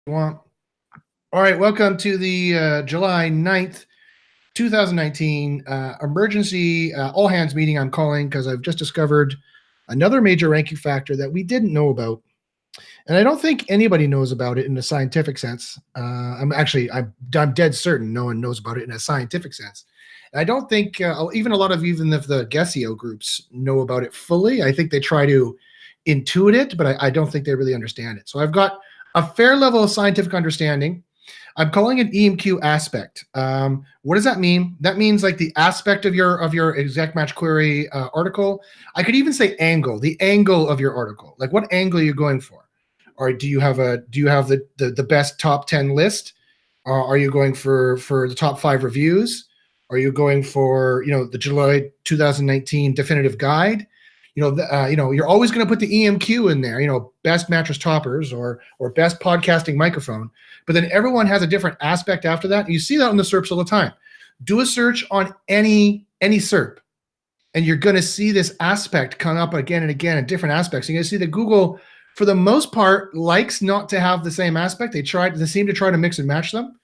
Want. All right, welcome to the July 9th, 2019 emergency all hands meeting. I'm calling because I've just discovered another major ranking factor that we didn't know about. And I don't think anybody knows about it in a scientific sense. I'm dead certain no one knows about it in a scientific sense. And I don't think even if the Guessio groups know about it fully. I think they try to intuit it, but I don't think they really understand it. So I've got a fair level of scientific understanding. I'm calling it EMQ aspect. What does that mean? That means like the aspect of your exact match query article. I could even say angle, the angle of your article. Like what angle are you going for? Or do you have the best top 10 list? Are you going for the top 5 reviews? Are you going for the July 2019 definitive guide? You're always going to put the EMQ in there. Best mattress toppers or best podcasting microphone. But then everyone has a different aspect after that. You see that on the SERPs all the time. Do a search on any SERP, and you're going to see this aspect come up again and again in different aspects. You're going to see that Google, for the most part, likes not to have the same aspect. They seem to try to mix and match them.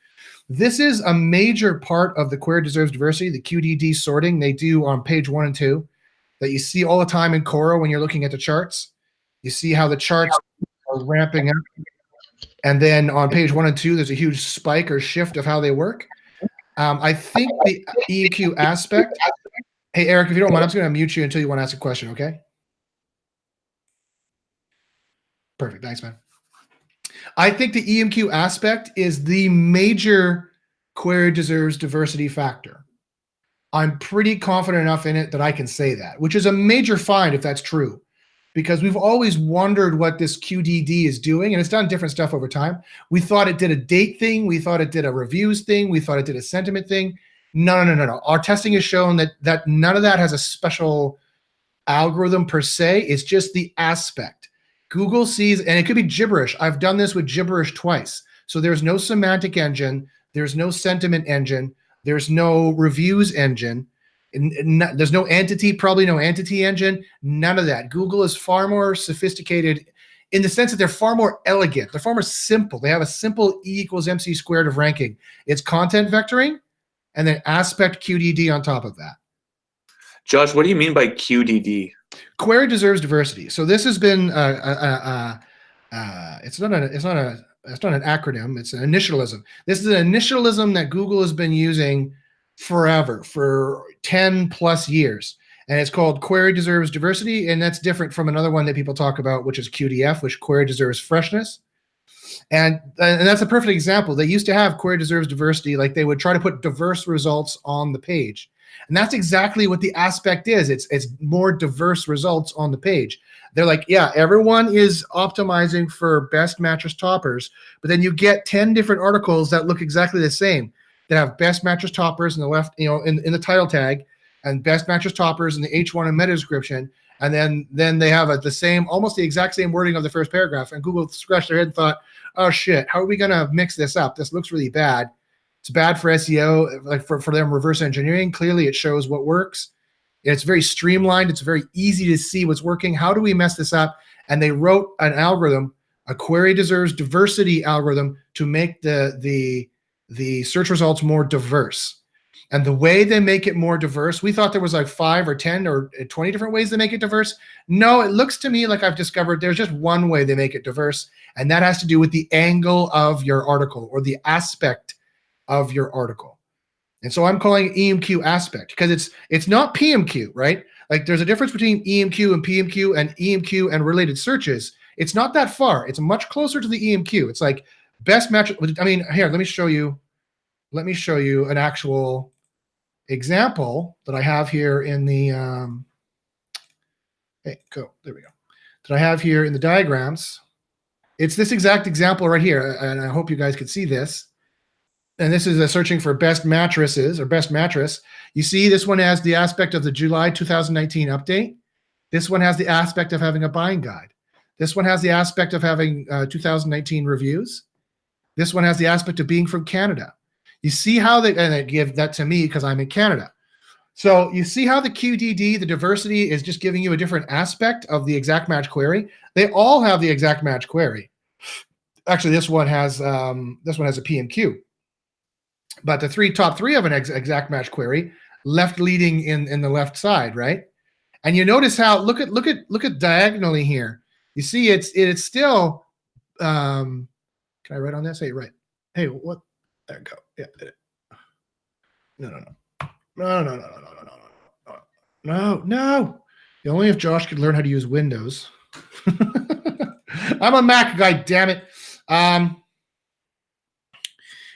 This is a major part of the Query Deserves Diversity, the QDD sorting they do on page 1 and 2 that you see all the time in Cora when you're looking at the charts. You see how the charts are ramping up. And then on page 1 and 2, there's a huge spike or shift of how they work. I think the EQ aspect. Hey, Eric, if you don't mind, I'm just going to mute you until you want to ask a question, okay? Perfect. Thanks, man. I think the EMQ aspect is the major Query Deserves Diversity factor. I'm pretty confident enough in it that I can say that, which is a major find if that's true, because we've always wondered what this QDD is doing, and it's done different stuff over time. We thought it did a date thing. We thought it did a reviews thing. We thought it did a sentiment thing. No. Our testing has shown that none of that has a special algorithm per se. It's just the aspect. Google sees, and it could be gibberish. I've done this with gibberish twice. So there's no semantic engine. There's no sentiment engine. There's no reviews engine. There's no entity, probably no entity engine. None of that. Google is far more sophisticated in the sense that they're far more elegant. They're far more simple. They have a simple E equals MC squared of ranking. It's content vectoring and then aspect QDD on top of that. Josh, what do you mean by QDD? Query Deserves Diversity. So this has been it's not an acronym. It's an initialism. This is an initialism that Google has been using forever, for 10 plus years. And it's called Query Deserves Diversity. And that's different from another one that people talk about, which is QDF, which Query Deserves Freshness. And that's a perfect example. They used to have Query Deserves Diversity, like they would try to put diverse results on the page. And that's exactly what the aspect is. It's more diverse results on the page. They're like, yeah, everyone is optimizing for best mattress toppers, but then you get 10 different articles that look exactly the same, that have best mattress toppers in the left, in the title tag, and best mattress toppers in the H1 and meta description. And then they have almost the exact same wording of the first paragraph. And Google scratched their head and thought, oh shit, how are we going to mix this up? This looks really bad. It's bad for SEO, like for them reverse engineering. Clearly it shows what works. It's very streamlined. It's very easy to see what's working. How do we mess this up? And they wrote an algorithm, a Query Deserves Diversity algorithm, to make the search results more diverse. And the way they make it more diverse, we thought there was like 5 or 10 or 20 different ways they make it diverse. No, it looks to me like I've discovered there's just one way they make it diverse, and that has to do with the angle of your article or the aspect of your article. And so I'm calling it EMQ aspect because it's not PMQ, right? Like there's a difference between EMQ and PMQ and EMQ and related searches. It's not that far. It's much closer to the EMQ. It's like best match. I mean, here, let me show you an actual example that I have here in the there we go. That I have here in the diagrams. It's this exact example right here, and I hope you guys could see this. And this is searching for best mattresses or best mattress. You see this one has the aspect of the July 2019 update. This one has the aspect of having a buying guide. This one has the aspect of having 2019 reviews. This one has the aspect of being from Canada. You see how and they give that to me because I'm in Canada. So you see how the QDD, the diversity, is just giving you a different aspect of the exact match query. They all have the exact match query. Actually, this one has a PMQ. But the top three of an exact match query left leading in the left side, right? And you notice how look at diagonally here. You see it's still can I write on this? Hey, right. Hey, what? There we go. Yeah. No. Only if Josh could learn how to use Windows. I'm a Mac guy, damn it.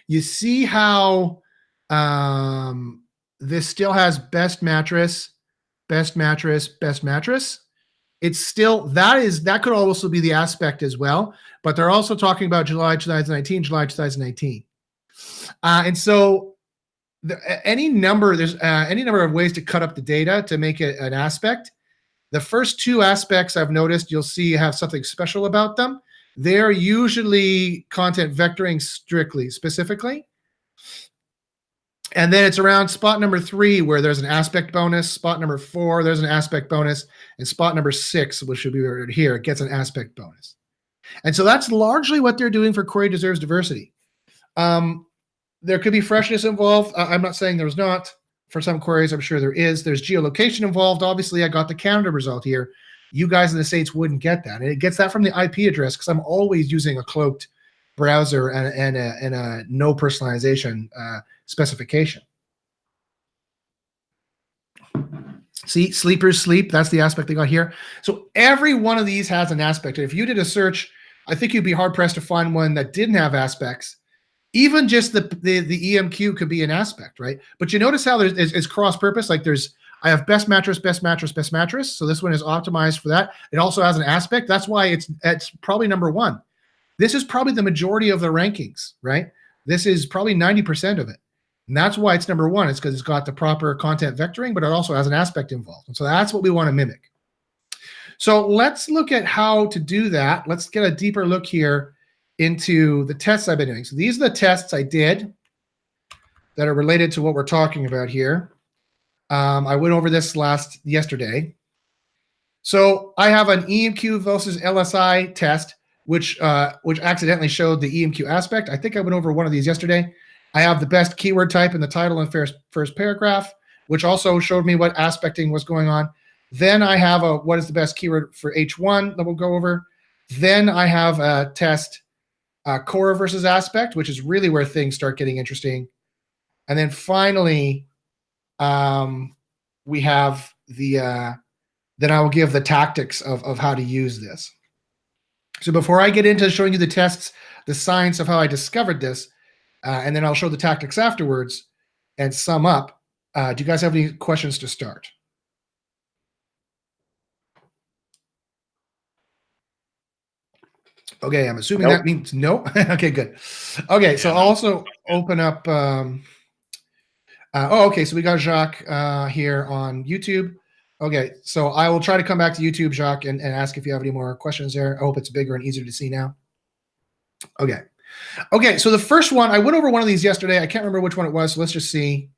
You see how this still has best mattress. It's still that could also be the aspect as well, but they're also talking about July 2019. And so any number of ways to cut up the data to make it an aspect. The first two aspects I've noticed you'll see have something special about them. They're usually content vectoring specifically. And then it's around spot number 3 where there's an aspect bonus, spot number 4, there's an aspect bonus, and spot number 6, which should be right here, gets an aspect bonus. And so that's largely what they're doing for Query Deserves Diversity. There could be freshness involved. I'm not saying there's not. For some queries, I'm sure there is. There's geolocation involved. Obviously, I got the Canada result here. You guys in the States wouldn't get that. And it gets that from the IP address because I'm always using a cloaked browser and a no personalization specification. See, sleepers sleep. That's the aspect they got here. So every one of these has an aspect. If you did a search, I think you'd be hard-pressed to find one that didn't have aspects. Even just the EMQ could be an aspect, right? But you notice how it's cross-purpose. Like I have best mattress. So this one is optimized for that. It also has an aspect. That's why it's probably number 1. This is probably the majority of the rankings, right? This is probably 90% of it. And that's why it's number 1. It's because it's got the proper content vectoring, but it also has an aspect involved. And so that's what we want to mimic. So let's look at how to do that. Let's get a deeper look here into the tests I've been doing. So these are the tests I did that are related to what we're talking about here. I went over this yesterday. So I have an EMQ versus LSI test, which accidentally showed the EMQ aspect. I think I went over one of these yesterday. I have the best keyword type in the title and first paragraph, which also showed me what aspecting was going on. Then I have what is the best keyword for H1 that we'll go over. Then I have a test, core versus aspect, which is really where things start getting interesting. And then finally, we have then I will give the tactics of how to use this. So before I get into showing you the tests, the science of how I discovered this, and then I'll show the tactics afterwards and sum up, do you guys have any questions to start? Okay, I'm assuming that means no. Okay, good. Okay, so I'll also open up. Okay, so we got Jacques here on YouTube. Okay, so I will try to come back to YouTube, Jacques, and ask if you have any more questions there. I hope it's bigger and easier to see now. Okay, so the first one, I went over one of these yesterday. I can't remember which one it was, so let's just see.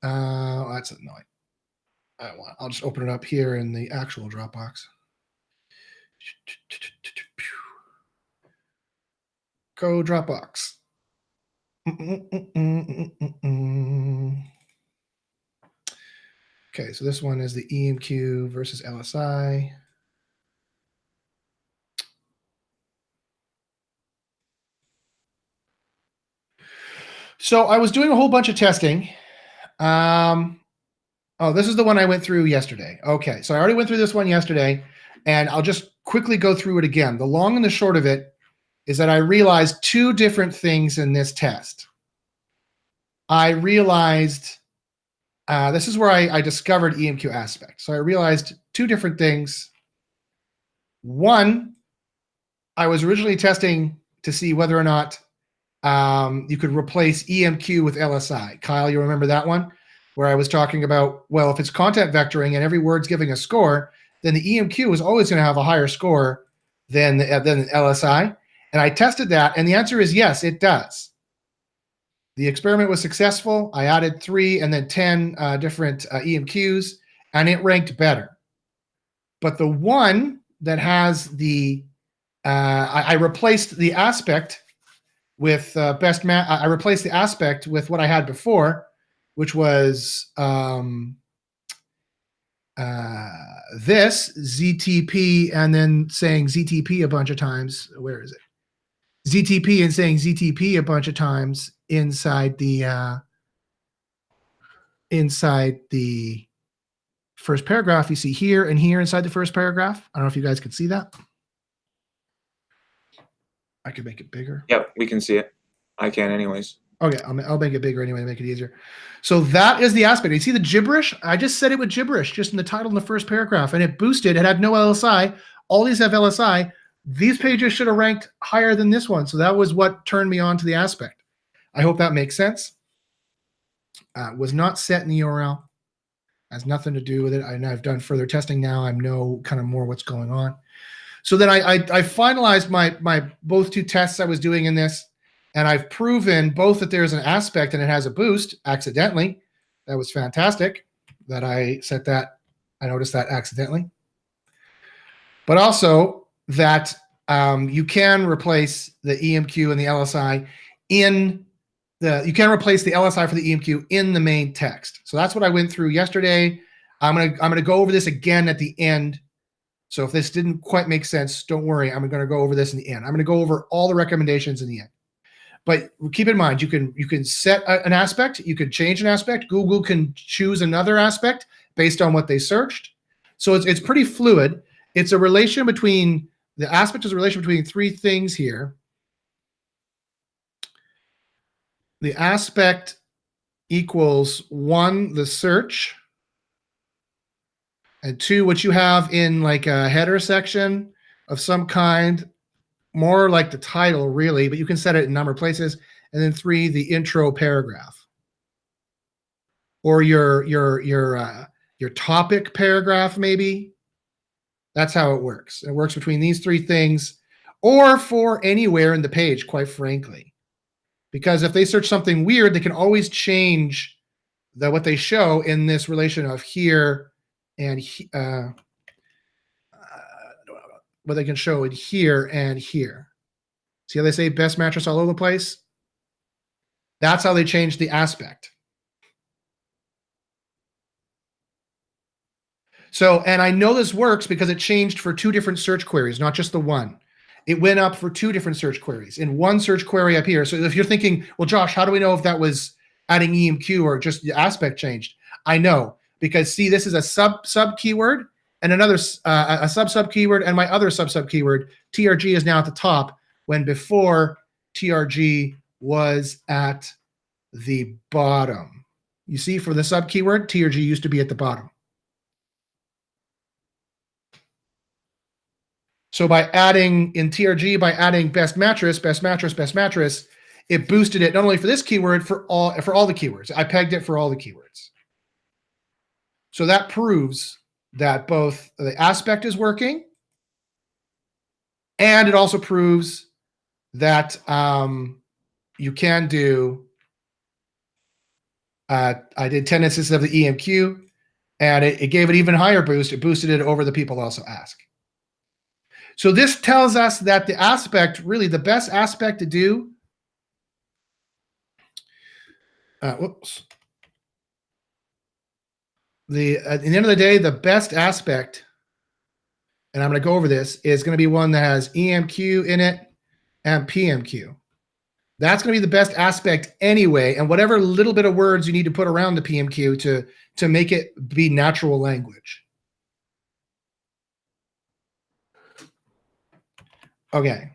That's annoying. I'll just open it up here in the actual Dropbox. Go Dropbox. Okay, so this one is the EMQ versus LSI. So I was doing a whole bunch of testing. Oh, this is the one I went through yesterday. Okay, so I already went through this one yesterday, and I'll just quickly go through it again. The long and the short of it is that I realized 2 different things in this test. I realized, this is where I discovered EMQ aspect. So I realized 2 different things. One, I was originally testing to see whether or not you could replace EMQ with LSI. Kyle, you remember that one? Where I was talking about, well, if it's content vectoring and every word's giving a score, then the EMQ is always going to have a higher score than the LSI. And I tested that, and the answer is yes, it does. The experiment was successful. I added 3 and then 10 different EMQs, and it ranked better. But the one that has the I replaced the aspect with I replaced the aspect with what I had before, which was this ZTP and then saying ZTP a bunch of times. Where is it? ZTP and saying ZTP a bunch of times inside the first paragraph. You see here and here inside the first paragraph. I don't know if you guys can see that. I could make it bigger. Yep, we can see it. I can anyways. Okay, I'll make it bigger anyway to make it easier. So that is the aspect. You see the gibberish? I just said it with gibberish, just in the title in the first paragraph, and it boosted. It had no LSI. All these have LSI. These pages should have ranked higher than this one. So that was what turned me on to the aspect. I hope that makes sense. Was not set in the URL. Has nothing to do with it. I've done further testing now. I know kind of more what's going on. So then I finalized my both two tests I was doing in this, and I've proven both that there's an aspect and it has a boost accidentally. That was fantastic that I set that. I noticed that accidentally. But also that you can replace the EMQ and the LSI you can replace the LSI for the EMQ in the main text. So that's what I went through yesterday. I'm gonna go over this again at the end. So if this didn't quite make sense, don't worry. I'm going to go over this in the end. I'm going to go over all the recommendations in the end. But keep in mind, you can set an aspect. You can change an aspect. Google can choose another aspect based on what they searched. So it's pretty fluid. It's a relation between, the aspect is a relation between three things here. The aspect equals 1, the search, and 2, what you have in like a header section of some kind, more like the title really, but you can set it in a number of places. And then 3, the intro paragraph, or your topic paragraph maybe. That's how it works. It works between these 3 things, or for anywhere in the page, quite frankly. Because if they search something weird, they can always change what they show in this relation of here and what they can show it here and here. See how they say best mattress all over the place? That's how they changed the aspect. So, and I know this works because it changed for 2 different search queries, not just the one. It went up for 2 different search queries in one search query up here. So if you're thinking, well, Josh, how do we know if that was adding EMQ or just the aspect changed? I know, because see, this is a sub keyword and another a sub keyword, and my other sub keyword, TRG, is now at the top, when before TRG was at the bottom. You see, for the sub keyword, TRG used to be at the bottom. So by adding in TRG, by adding best mattress, it boosted it not only for this keyword, for all the keywords. I pegged it for all the keywords. So that proves that both the aspect is working, and it also proves that you can do, I did 10 instances of the EMQ, and it gave it even higher boost. It boosted it over the people also ask. So this tells us that the aspect, really the best aspect to do, whoops. At the end of the day, the best aspect, and I'm going to go over this, is going to be one that has EMQ in it and PMQ. That's going to be the best aspect anyway, and whatever little bit of words you need to put around the PMQ to make it be natural language. Okay,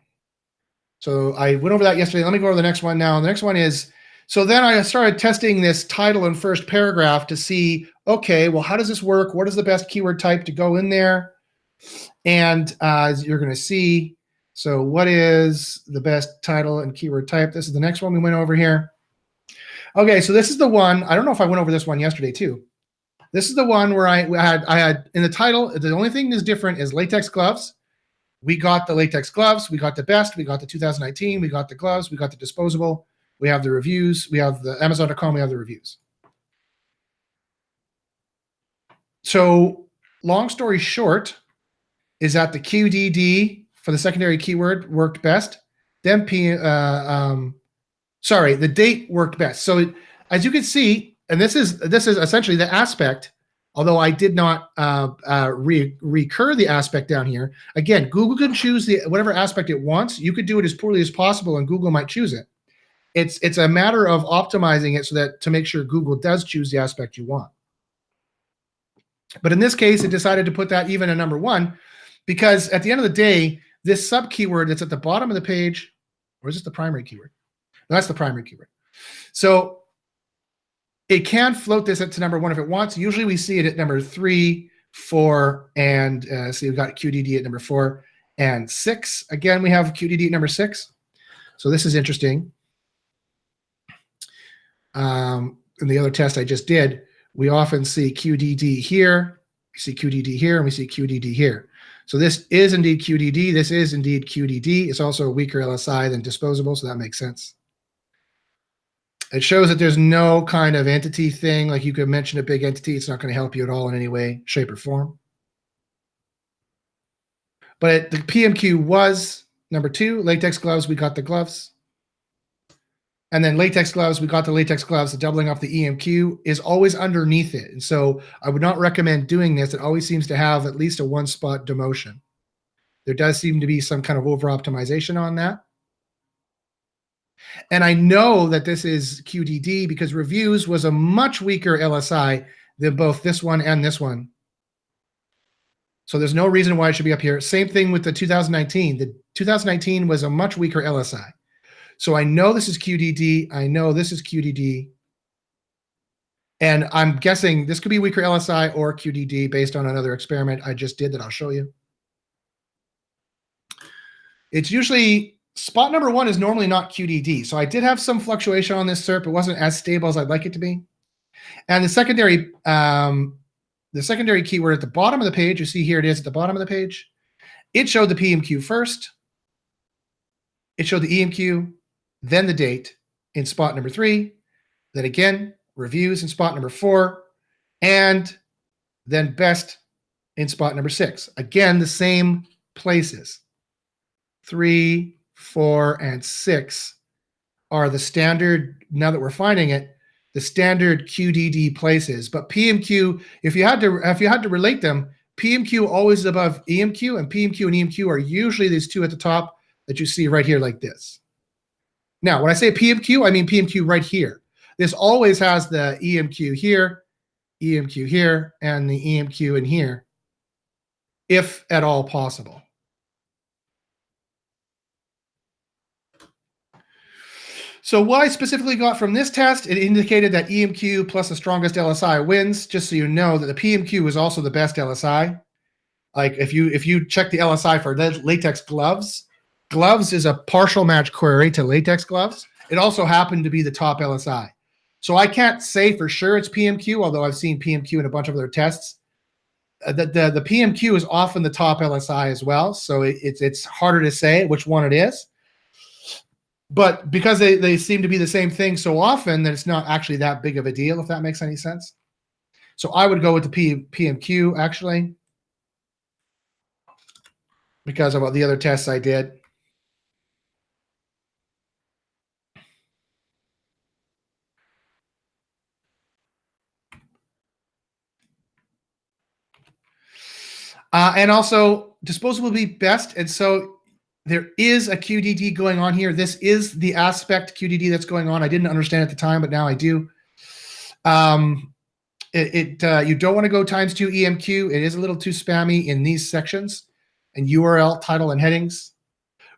so I went over that yesterday. Let me go over the next one now. The next one is, so then I started testing this title and first paragraph to see, okay, well, how does this work? What is the best keyword type to go in there? And as you're going to see, so what is the best title and keyword type? This is the next one we went over here. Okay, so this is the one. I don't know if I went over this one yesterday too. This is the one where I had in the title, the only thing that's different is latex gloves. We got the latex gloves. We got the best. We got the 2019. We got the gloves. We got the disposable. We have the reviews. We have the Amazon.com. We have the reviews. So long story short is that the QDD for the secondary keyword worked best. Then the date worked best. So as you can see, and this is essentially the aspect, although I did not recur the aspect down here. Again, Google can choose whatever aspect it wants. You could do it as poorly as possible and Google might choose it. It's a matter of optimizing it so that to make sure Google does choose the aspect you want. But in this case, it decided to put that even at number 1 because at the end of the day, this sub keyword that's at the bottom of the page, or is this the primary keyword? No, that's the primary keyword. So it can float this up to number 1 if it wants. Usually we see it at number 3, 4, and see, we've got QDD at number 4 and 6. Again, we have QDD at number 6. So this is interesting. In the other test I just did, we often see QDD here, we see QDD here, and we see QDD here. So this is indeed QDD. This is indeed QDD. It's also a weaker LSI than disposable, so that makes sense. It shows that there's no kind of entity thing, like you could mention a big entity. It's not going to help you at all in any way, shape, or form. But the PMQ was number 2. Latex gloves, we got the gloves. And then latex gloves, we got the latex gloves. The doubling off the EMQ is always underneath it. And so I would not recommend doing this. It always seems to have at least a 1-spot demotion. There does seem to be some kind of over-optimization on that. And I know that this is QDD because reviews was a much weaker LSI than both this one and this one. So there's no reason why it should be up here. Same thing with the 2019. The 2019 was a much weaker LSI. So I know this is QDD. I know this is QDD. And I'm guessing this could be weaker LSI or QDD based on another experiment I just did that I'll show you. It's usually, spot number 1 is normally not QDD. So I did have some fluctuation on this SERP. It wasn't as stable as I'd like it to be. And the secondary keyword at the bottom of the page, you see here it is at the bottom of the page. It showed the PMQ first. It showed the EMQ, then the date in spot number 3, then again, reviews in spot number 4, and then best in spot number 6. Again, the same places. 3, 4, and 6 are the standard, now that we're finding it, the standard QDD places. But PMQ, if you had to relate them, PMQ always is above EMQ, and PMQ and EMQ are usually these two at the top that you see right here like this. Now, when I say PMQ, I mean PMQ right here. This always has the EMQ here, and the EMQ in here, if at all possible. So what I specifically got from this test, it indicated that EMQ plus the strongest LSI wins, just so you know that the PMQ is also the best LSI. Like if you check the LSI for latex gloves, gloves is a partial match query to latex gloves. It also happened to be the top LSI. So I can't say for sure it's PMQ, although I've seen PMQ in a bunch of other tests. The PMQ is often the top LSI as well, so it's harder to say which one it is. But because they seem to be the same thing so often that it's not actually that big of a deal, if that makes any sense. So I would go with the PMQ, actually, because of the other tests I did. And also, disposable will be best. And so there is a QDD going on here. This is the aspect QDD that's going on. I didn't understand at the time, but now I do. You don't want to go ×2 EMQ. It is a little too spammy in these sections and URL, title, and headings.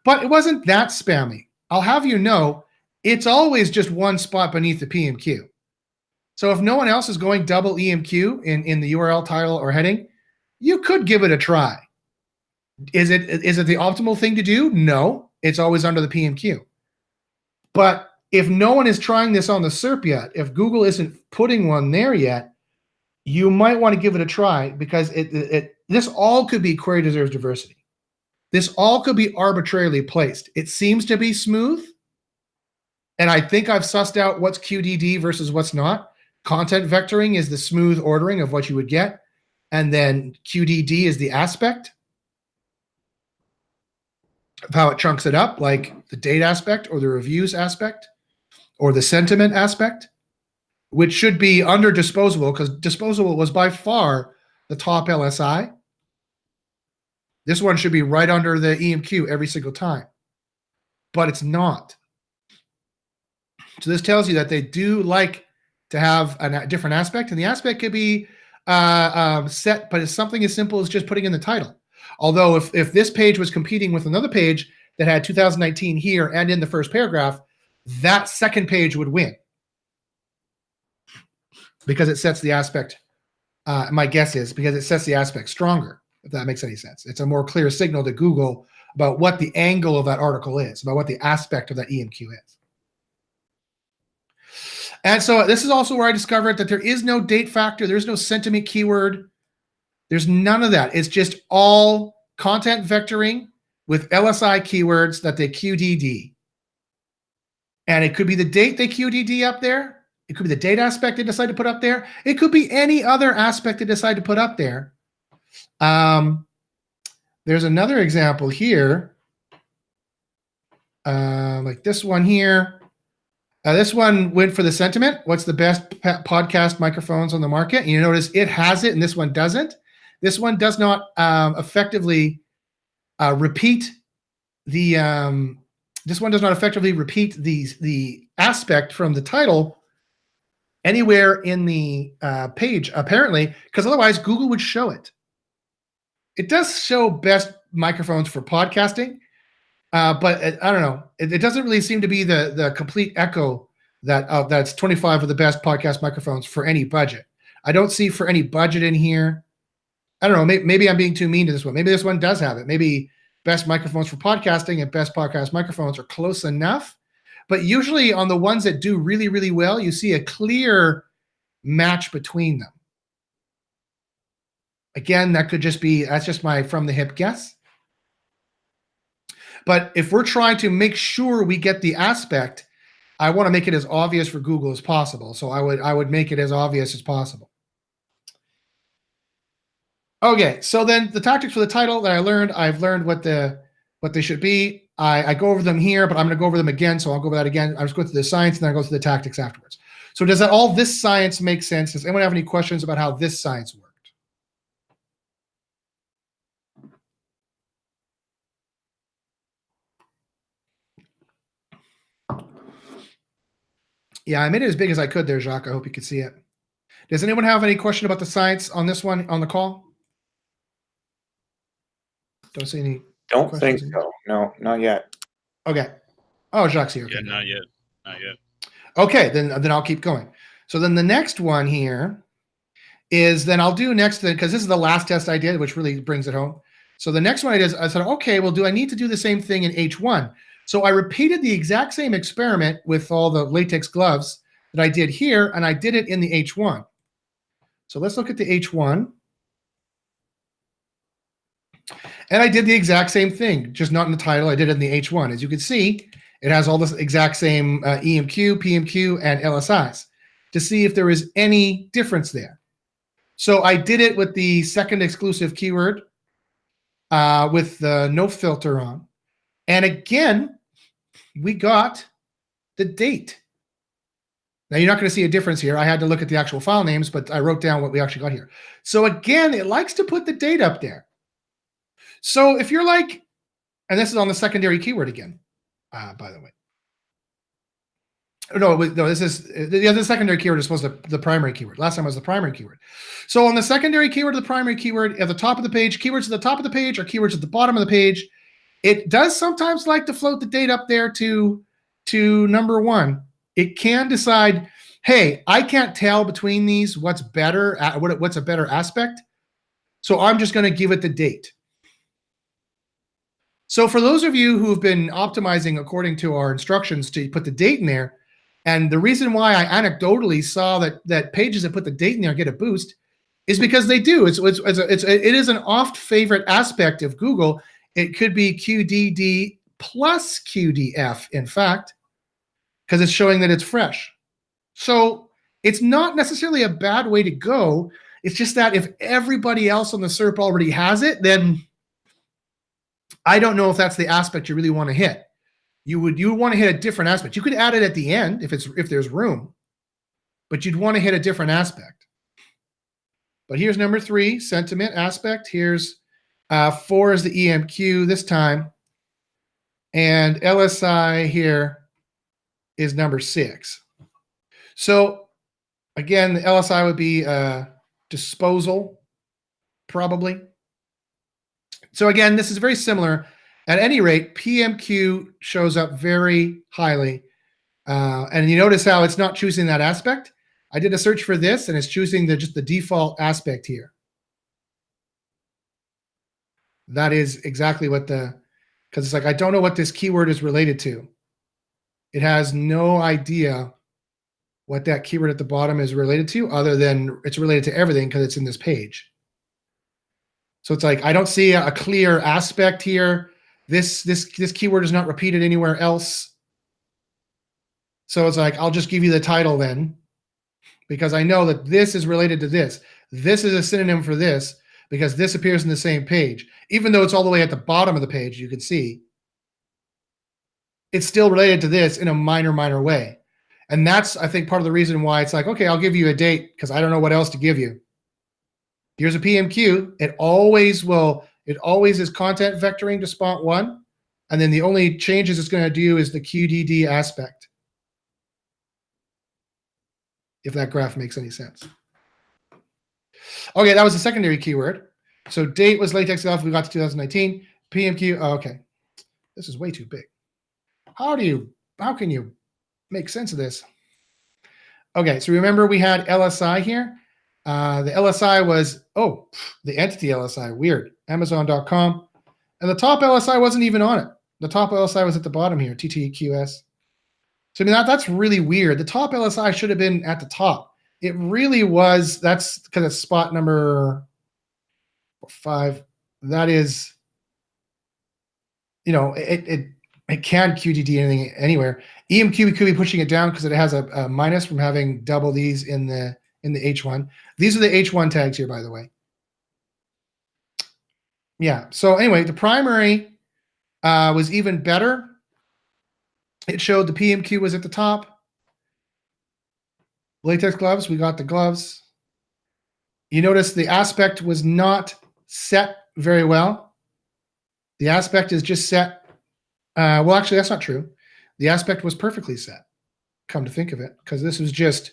But it wasn't that spammy. I'll have you know, it's always just one spot beneath the PMQ. So if no one else is going double EMQ in the URL, title, or heading, you could give it a try. Is it the optimal thing to do? No, it's always under the PMQ. But if no one is trying this on the SERP yet, if Google isn't putting one there yet, you might want to give it a try, because this all could be query deserves diversity. This all could be arbitrarily placed. It seems to be smooth, and I think I've sussed out what's QDD versus what's not. Content vectoring is the smooth ordering of what you would get, and then QDD is the aspect. of how it chunks it up, like the date aspect or the reviews aspect or the sentiment aspect, which should be under disposable because disposable was by far the top LSI. This one should be right under the EMQ every single time, but it's not. So this tells you that they do like to have a different aspect, and the aspect could be set, but it's something as simple as just putting in the title. Although if this page was competing with another page that had 2019 here and in the first paragraph, that second page would win because it sets the aspect. My guess is because it sets the aspect stronger, if that makes any sense. It's a more clear signal to Google about what the angle of that article is, about what the aspect of that EMQ is. And so this is also where I discovered that there is no date factor. There's no sentiment keyword. There's none of that. It's just all content vectoring with LSI keywords that they QDD. And it could be the date they QDD up there. It could be the date aspect they decide to put up there. It could be any other aspect they decide to put up there. There's another example here, like this one here. This one went for the sentiment. What's the best podcast microphones on the market? And you notice it has it, and this one doesn't. This one does not effectively repeat the. This one does not effectively repeat the aspect from the title anywhere in the page, apparently, because otherwise Google would show it. It does show best microphones for podcasting. But I don't know. It doesn't really seem to be the complete echo that that's 25 of the best podcast microphones for any budget. I don't see for any budget in here. I don't know. Maybe I'm being too mean to this one. Maybe this one does have it. Maybe best microphones for podcasting and best podcast microphones are close enough. But usually on the ones that do really, really well, you see a clear match between them. Again, that could just be, that's just my from the hip guess. But if we're trying to make sure we get the aspect, I want to make it as obvious for Google as possible. So I would make it as obvious as possible. Okay, so then the tactics for the title that I've learned what they should be. I go over them here, but I'm going to go over them again. So I'll go over that again. I'll just go through the science and then I'll go through the tactics afterwards. So does that all this science make sense? Does anyone have any questions about how this science works? Yeah, I made it as big as I could there, Jacques. I hope you could see it. Does anyone have any question about the science on this one on the call? Don't see any. Don't think so. No, not yet. Okay. Oh, Jacques here. Yeah, not yet. Not yet. Okay, then I'll keep going. So then the next one here is then I'll do next because this is the last test I did, which really brings it home. So the next one I said, okay, well, do I need to do the same thing in H1? So I repeated the exact same experiment with all the latex gloves that I did here, and I did it in the H1. So let's look at the H1. And I did the exact same thing, just not in the title. I did it in the H1. As you can see, it has all this exact same EMQ, PMQ, and LSIs to see if there is any difference there. So I did it with the second exclusive keyword with the no filter on. And again, we got the date. Now, you're not going to see a difference here. I had to look at the actual file names, but I wrote down what we actually got here. So again, it likes to put the date up there. So if you're like, and this is on the secondary keyword again, by the way. No, this is the other secondary keyword is supposed to the primary keyword. Last time was the primary keyword. So on the secondary keyword of the primary keyword at the top of the page, keywords at the top of the page or keywords at the bottom of the page, it does sometimes like to float the date up there to number one. It can decide, hey, I can't tell between these what's better, what's a better aspect. So I'm just going to give it the date. So for those of you who have been optimizing according to our instructions to put the date in there, and the reason why I anecdotally saw that pages that put the date in there get a boost is because they do. It is an oft favorite aspect of Google. It could be QDD plus QDF, in fact, because it's showing that it's fresh. So it's not necessarily a bad way to go. It's just that if everybody else on the SERP already has it, then I don't know if that's the aspect you really want to hit. You would want to hit a different aspect. You could add it at the end if there's room, but you'd want to hit a different aspect. But here's number 3, sentiment aspect. Here's 4 is the EMQ this time. And LSI here is number 6. So again, the LSI would be disposal, probably. So again, this is very similar. At any rate, PMQ shows up very highly. And you notice how it's not choosing that aspect. I did a search for this, and it's choosing just the default aspect here. That is exactly what because it's like, I don't know what this keyword is related to. It has no idea what that keyword at the bottom is related to, other than it's related to everything because it's in this page. So it's like, I don't see a clear aspect here. This keyword is not repeated anywhere else. So it's like, I'll just give you the title then, because I know that this is related to this. This is a synonym for this because this appears in the same page. Even though it's all the way at the bottom of the page, you can see it's still related to this in a minor way. And that's, I think, part of the reason why it's like, okay, I'll give you a date because I don't know what else to give you. Here's a PMQ. It always is content vectoring to spot 1. And then the only changes it's going to do is the QDD aspect. If that graph makes any sense. Okay, that was a secondary keyword. So date was latex alpha. We got to 2019. PMQ. Oh, okay, this is way too big. How can you make sense of this? Okay, so remember we had LSI here. The LSI was, the entity LSI, weird, Amazon.com. And the top LSI wasn't even on it. The top LSI was at the bottom here, TTQS. So I mean, that's really weird. The top LSI should have been at the top. It really was, that's because it's spot number 5. That is, it can QDD anything anywhere. EMQ could be pushing it down because it has a minus from having double these in the H1. These are the H1 tags here, by the way. Yeah. So anyway, the primary was even better. It showed the PMQ was at the top. Latex gloves, we got the gloves. You notice the aspect was not set very well. The aspect is just set. Well, actually, that's not true. The aspect was perfectly set, come to think of it, because this was just,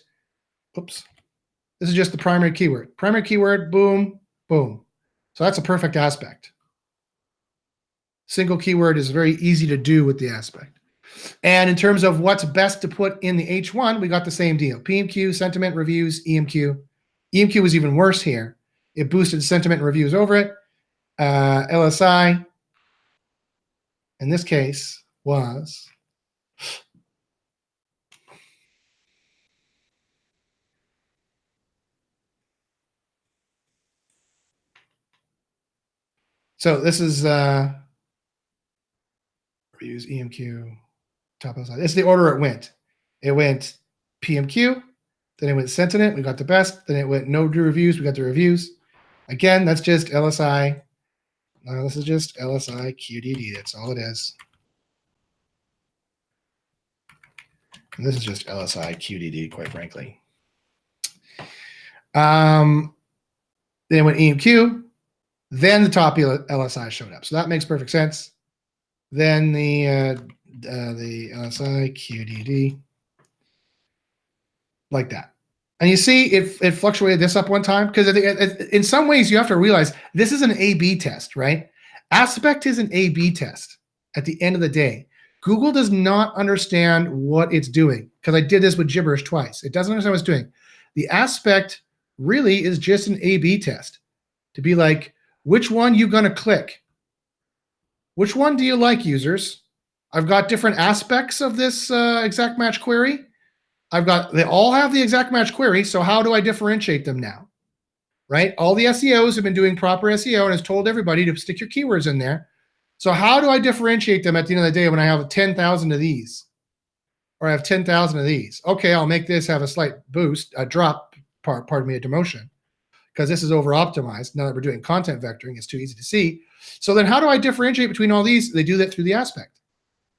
this is just the primary keyword. Primary keyword, boom, boom. So that's a perfect aspect. Single keyword is very easy to do with the aspect. And in terms of what's best to put in the H1, we got the same deal. PMQ, sentiment, reviews, EMQ. EMQ was even worse here. It boosted sentiment and reviews over it. LSI, in this case, was so this is reviews, EMQ, top LSI. This is the order it went. It went PMQ, then it went sentiment, we got the best, then it went no reviews, we got the reviews. Again, that's just LSI. This is just LSI QDD. That's all it is. And this is just LSI QDD, quite frankly. Then went EMQ, then the top LSI showed up. So that makes perfect sense. Then the LSI QDD, like that. And you see it fluctuated this up one time because in some ways you have to realize this is an A/B test, right? Aspect is an A/B test at the end of the day. Google does not understand what it's doing because I did this with gibberish twice. It doesn't understand what it's doing. The aspect really is just an A/B test to be like, which one you gonna click? Which one do you like, users? I've got different aspects of this exact match query. They all have the exact match query, so how do I differentiate them now? Right? All the SEOs have been doing proper SEO and has told everybody to stick your keywords in there. So how do I differentiate them at the end of the day when I have 10,000 of these? Or I have 10,000 of these? Okay, I'll make this have a slight boost, a drop, pardon me, a demotion. because this is over optimized. Now that we're doing content vectoring, it's too easy to see. So then how do I differentiate between all these? They do that through the aspect.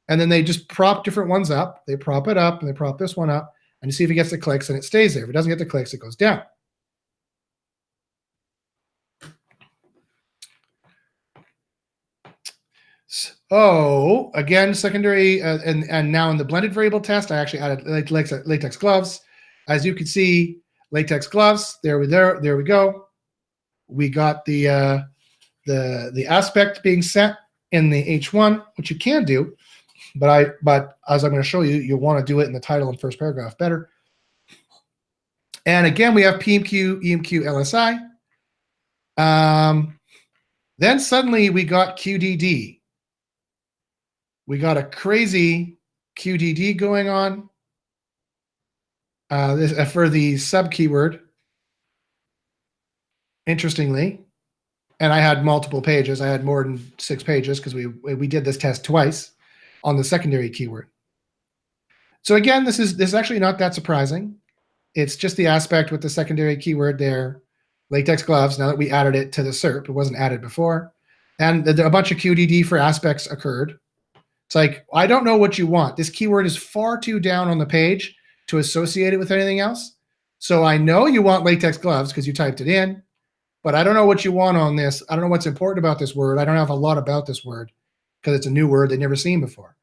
And then they just prop different ones up. They prop it up and they prop this one up and you see if it gets the clicks and it stays there. If it doesn't get the clicks, it goes down. So again, secondary, and now in the blended variable test, I actually added latex gloves. As you can see, latex gloves. There we go. We got the aspect being set in the H1, which you can do, but as I'm going to show you, you'll want to do it in the title and first paragraph better. And again, we have PMQ, EMQ, LSI. Then suddenly we got QDD. We got a crazy QDD going on this, for the sub keyword, interestingly. And I had multiple pages. I had more than 6 pages because we did this test twice on the secondary keyword. So again, this is actually not that surprising. It's just the aspect with the secondary keyword there, latex gloves, now that we added it to the SERP. It wasn't added before. And a bunch of QDD for aspects occurred. It's like, I don't know what you want. This keyword is far too down on the page to associate it with anything else. So I know you want latex gloves because you typed it in, but I don't know what you want on this. I don't know what's important about this word. I don't have a lot about this word because it's a new word they've never seen before.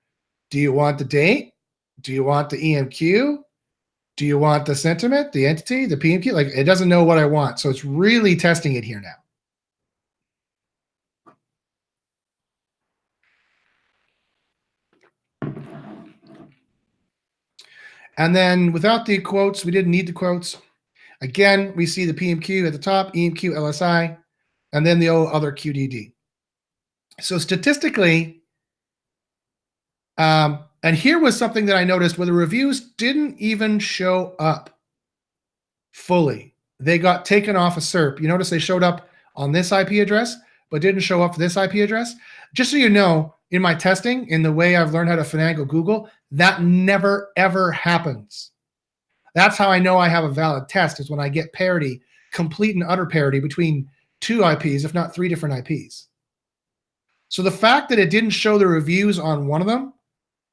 Do you want the date? Do you want the EMQ? Do you want the sentiment, the entity, the PMQ? Like, it doesn't know what I want. So it's really testing it here now. And then without the quotes, we didn't need the quotes. Again, we see the PMQ at the top, EMQ, LSI, and then the other QDD. So statistically, and here was something that I noticed where the reviews didn't even show up fully. They got taken off a SERP. You notice they showed up on this IP address, but didn't show up for this IP address. Just so you know, in my testing, in the way I've learned how to finagle Google, that never, ever happens. That's how I know I have a valid test, is when I get parity, complete and utter parity between 2 IPs, if not 3 different IPs. So the fact that it didn't show the reviews on one of them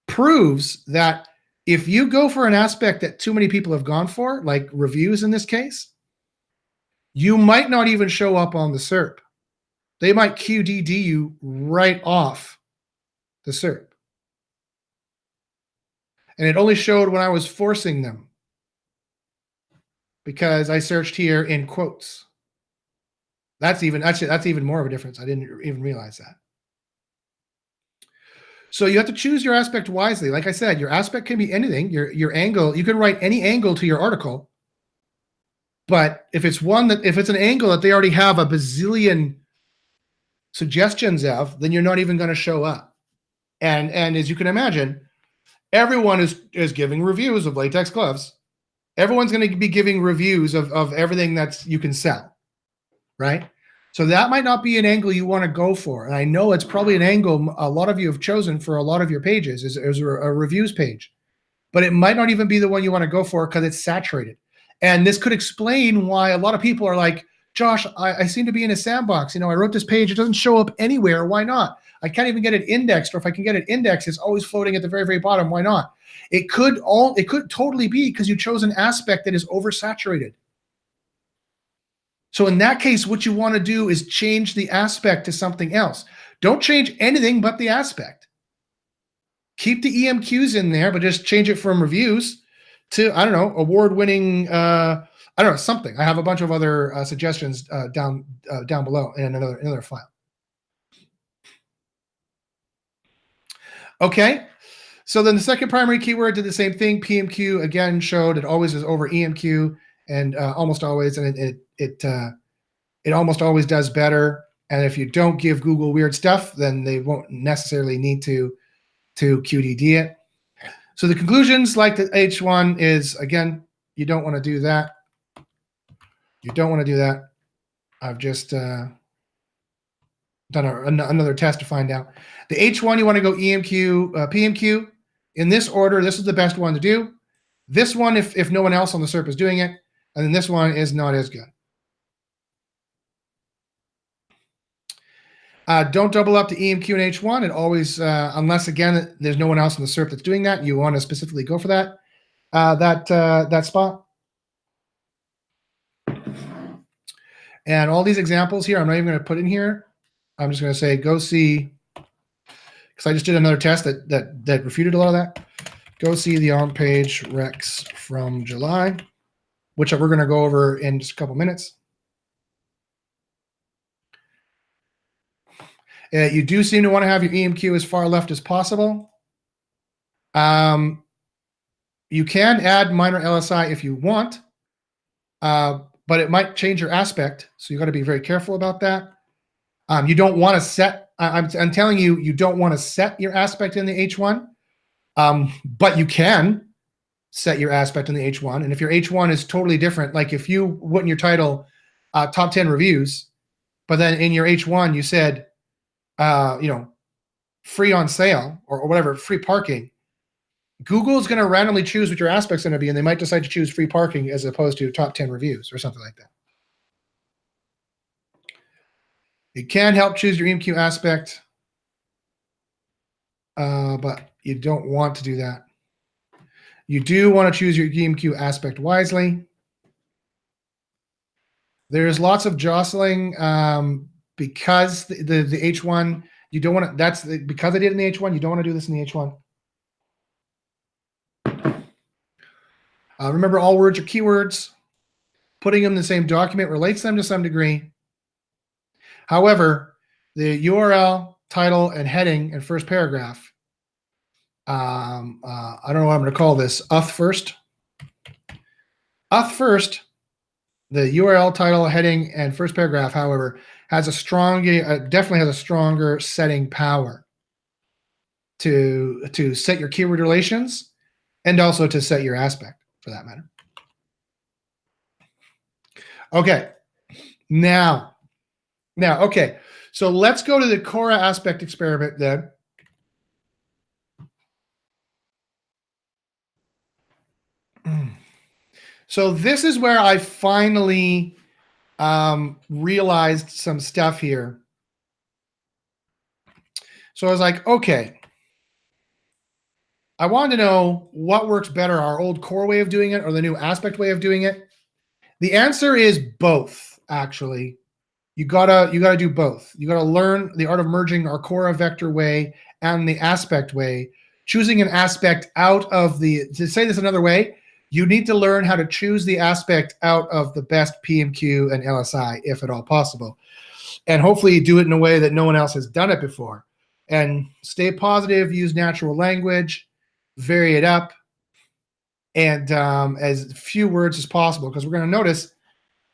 proves that if you go for an aspect that too many people have gone for, like reviews in this case, you might not even show up on the SERP. They might QDD you right off the SERP. And it only showed when I was forcing them, because I searched here in quotes. That's even more of a difference. I didn't even realize that. So you have to choose your aspect wisely. Like I said, your aspect can be anything. Your angle, you can write any angle to your article. But if it's an angle that they already have a bazillion suggestions of, then you're not even going to show up. And as you can imagine, everyone is giving reviews of latex gloves. Everyone's going to be giving reviews of everything that's you can sell, right? So that might not be an angle you want to go for. And I know it's probably an angle a lot of you have chosen for a lot of your pages is a reviews page, but it might not even be the one you want to go for because it's saturated. And this could explain why a lot of people are like, Josh, I seem to be in a sandbox. You know, I wrote this page. It doesn't show up anywhere. Why not? I can't even get it indexed. Or if I can get it indexed, it's always floating at the very, very bottom. Why not? It could totally be because you chose an aspect that is oversaturated. So in that case, what you want to do is change the aspect to something else. Don't change anything but the aspect. Keep the EMQs in there, but just change it from reviews to, I don't know, award-winning, I don't know, something. I have a bunch of other suggestions down below in another file. Okay, so then the second primary keyword did the same thing. PMQ again showed it always is over EMQ, and almost always, and it almost always does better. And if you don't give Google weird stuff, then they won't necessarily need to QDD it. So the conclusions, like the H1, is again, you don't want to do that. You don't want to do that. I've just done another test to find out. The H1, you want to go EMQ, PMQ. In this order, this is the best one to do. This one, if no one else on the SERP is doing it, and then this one is not as good. Don't double up to EMQ and H1. It always, unless again there's no one else in the SERP that's doing that, you want to specifically go for that that spot. And all these examples here, I'm not even going to put in here. I'm just going to say go see, because I just did another test that refuted a lot of that. Go see the on-page recs from July, which we're going to go over in just a couple minutes. You do seem to want to have your EMQ as far left as possible. You can add minor LSI if you want, but it might change your aspect. So you got to be very careful about that. You don't want to set, I'm telling you, you don't want to set your aspect in the H1, but you can set your aspect in the H1. And if your H1 is totally different, like if you put in your title, top 10 reviews, but then in your H1, you said, free on sale or whatever, free parking, Google's going to randomly choose what your aspect's going to be, and they might decide to choose free parking as opposed to top 10 reviews or something like that. It can help choose your EMQ aspect, but you don't want to do that. You do want to choose your EMQ aspect wisely. There's lots of jostling because the H1, you don't want to, because I did it in the H1, you don't want to do this in the H1. Remember, all words are keywords. Putting them in the same document relates them to some degree. However, the URL, title, and heading and first paragraph, I don't know what I'm going to call this, first. First, the URL, title, heading, and first paragraph, however, has a strong, definitely has a stronger setting power to set your keyword relations and also to set your aspect, for that matter. Okay, now, okay, so let's go to the Quora aspect experiment then. So this is where I finally realized some stuff here. So I was like, okay, I wanted to know what works better, our old core way of doing it or the new aspect way of doing it. The answer is both, actually. You gotta do both. You gotta learn the art of merging our Quora vector way and the aspect way. Choosing an aspect out of to say this another way, you need to learn how to choose the aspect out of the best PMQ and LSI, if at all possible. And hopefully you do it in a way that no one else has done it before. And stay positive, use natural language, vary it up, and as few words as possible, because we're going to notice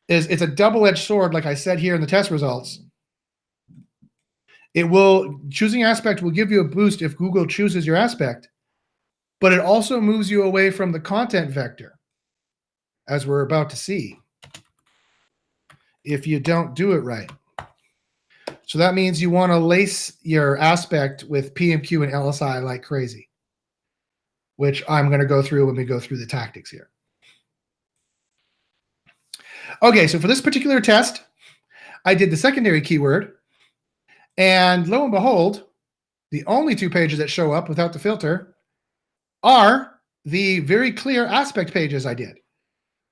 it's a double-edged sword, like I said here in the test results. Choosing aspect will give you a boost if Google chooses your aspect, but it also moves you away from the content vector, as we're about to see, if you don't do it right. So that means you want to lace your aspect with PMQ and LSI like crazy, which I'm going to go through when we go through the tactics here. Okay, so for this particular test, I did the secondary keyword, and lo and behold, the only 2 pages that show up without the filter are the very clear aspect pages I did.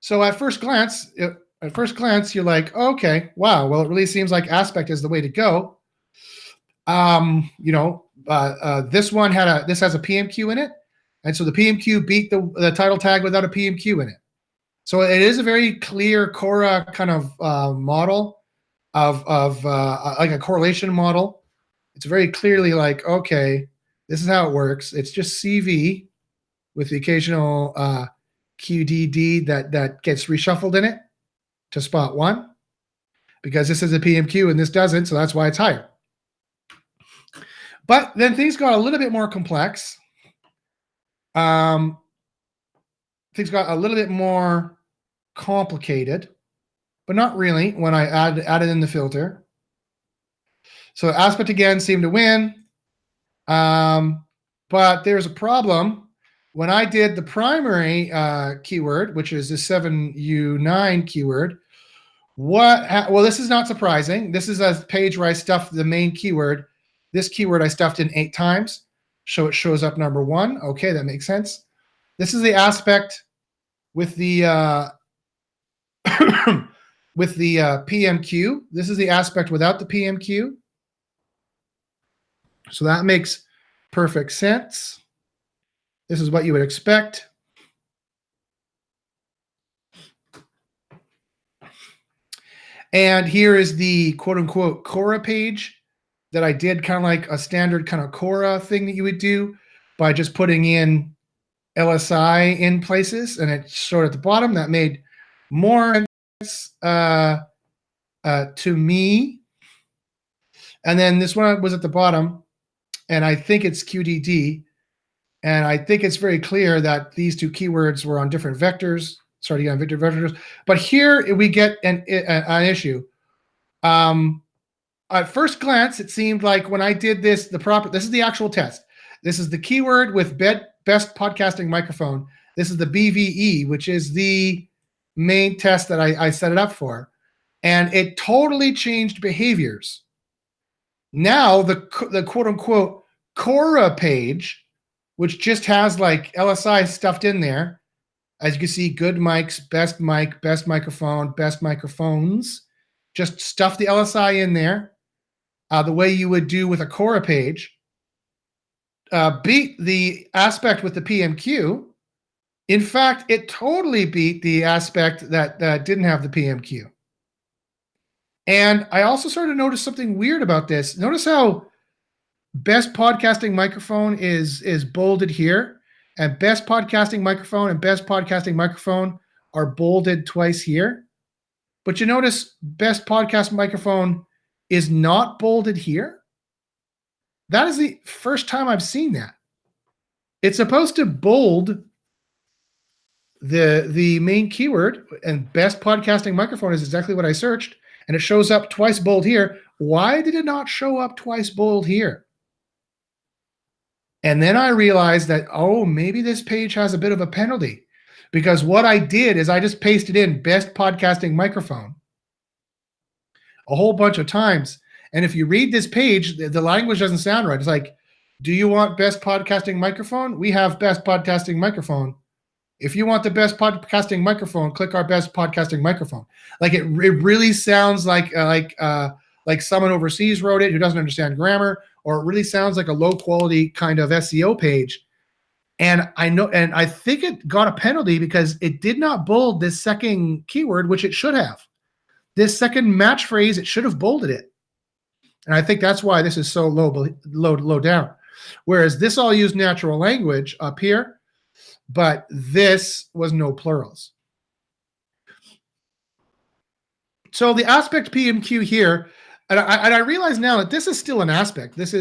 So at first glance, you're like, oh, okay, wow, well, it really seems like aspect is the way to go. This one this has a PMQ in it, and so the PMQ beat the title tag without a PMQ in it. So it is a very clear Quora kind of model of like a correlation model. It's very clearly like, okay, this is how it works. It's just CV with the occasional QDD that gets reshuffled in it to spot 1, because this is a PMQ and this doesn't, so that's why it's higher. But then things got a little bit more complex. Things got a little bit more complicated, but not really when I added in the filter. So aspect again seemed to win, but there's a problem. When I did the primary keyword, which is the 7U9 keyword, Well, this is not surprising. This is a page where I stuffed the main keyword. This keyword I stuffed in 8 times. So it shows up number 1. Okay, that makes sense. This is the aspect with the with the PMQ. This is the aspect without the PMQ. So that makes perfect sense. This is what you would expect. And here is the quote unquote Quora page that I did, kind of like a standard kind of Quora thing that you would do by just putting in LSI in places, and it showed at the bottom. That made more sense to me. And then this one was at the bottom, and I think it's QDD. And I think it's very clear that these 2 keywords were on different vectors. Sorry, on vectors. But here we get an issue. At first glance, it seemed like when I did this, this is the actual test. This is the keyword with best podcasting microphone. This is the BVE, which is the main test that I set it up for. And it totally changed behaviors. Now the quote unquote Quora page, which just has like LSI stuffed in there, as you can see, good mics, best mic, best microphone, best microphones, just stuff the LSI in there the way you would do with a Quora page. Beat the aspect with the PMQ. In fact, it totally beat the aspect that didn't have the PMQ. And I also started to notice something weird about this. Notice how best podcasting microphone is bolded here, and best podcasting microphone and best podcasting microphone are bolded twice here. But you notice best podcast microphone is not bolded here. That is the first time I've seen that. It's supposed to bold the main keyword, and best podcasting microphone is exactly what I searched, and it shows up twice bold here. Why did it not show up twice bold here? And then I realized that, oh, maybe this page has a bit of a penalty, because what I did is I just pasted in best podcasting microphone a whole bunch of times. And if you read this page, the language doesn't sound right. It's like, do you want best podcasting microphone? We have best podcasting microphone. If you want the best podcasting microphone, click our best podcasting microphone. Like it really sounds like someone overseas wrote it who doesn't understand grammar, or it really sounds like a low quality kind of SEO page. And I think it got a penalty because it did not bold this second keyword, which it should have. This second match phrase, it should have bolded it. And I think that's why this is so low down. Whereas this all used natural language up here, but this was no plurals. So the aspect PMQ here, and I realize now that this is still an aspect. This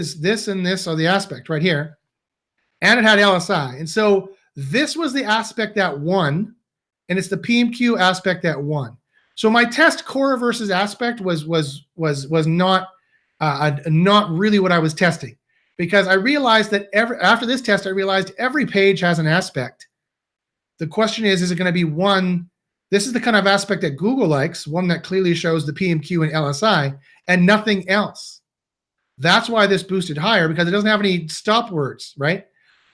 and this are the aspect right here. And it had LSI. And so this was the aspect that won, and it's the PMQ aspect that won. So my test, Quora versus aspect, was not really what I was testing, because I realized that after this test, I realized every page has an aspect. The question is it going to be one? This is the kind of aspect that Google likes, one that clearly shows the PMQ and LSI, and nothing else. That's why this boosted higher, because it doesn't have any stop words, right?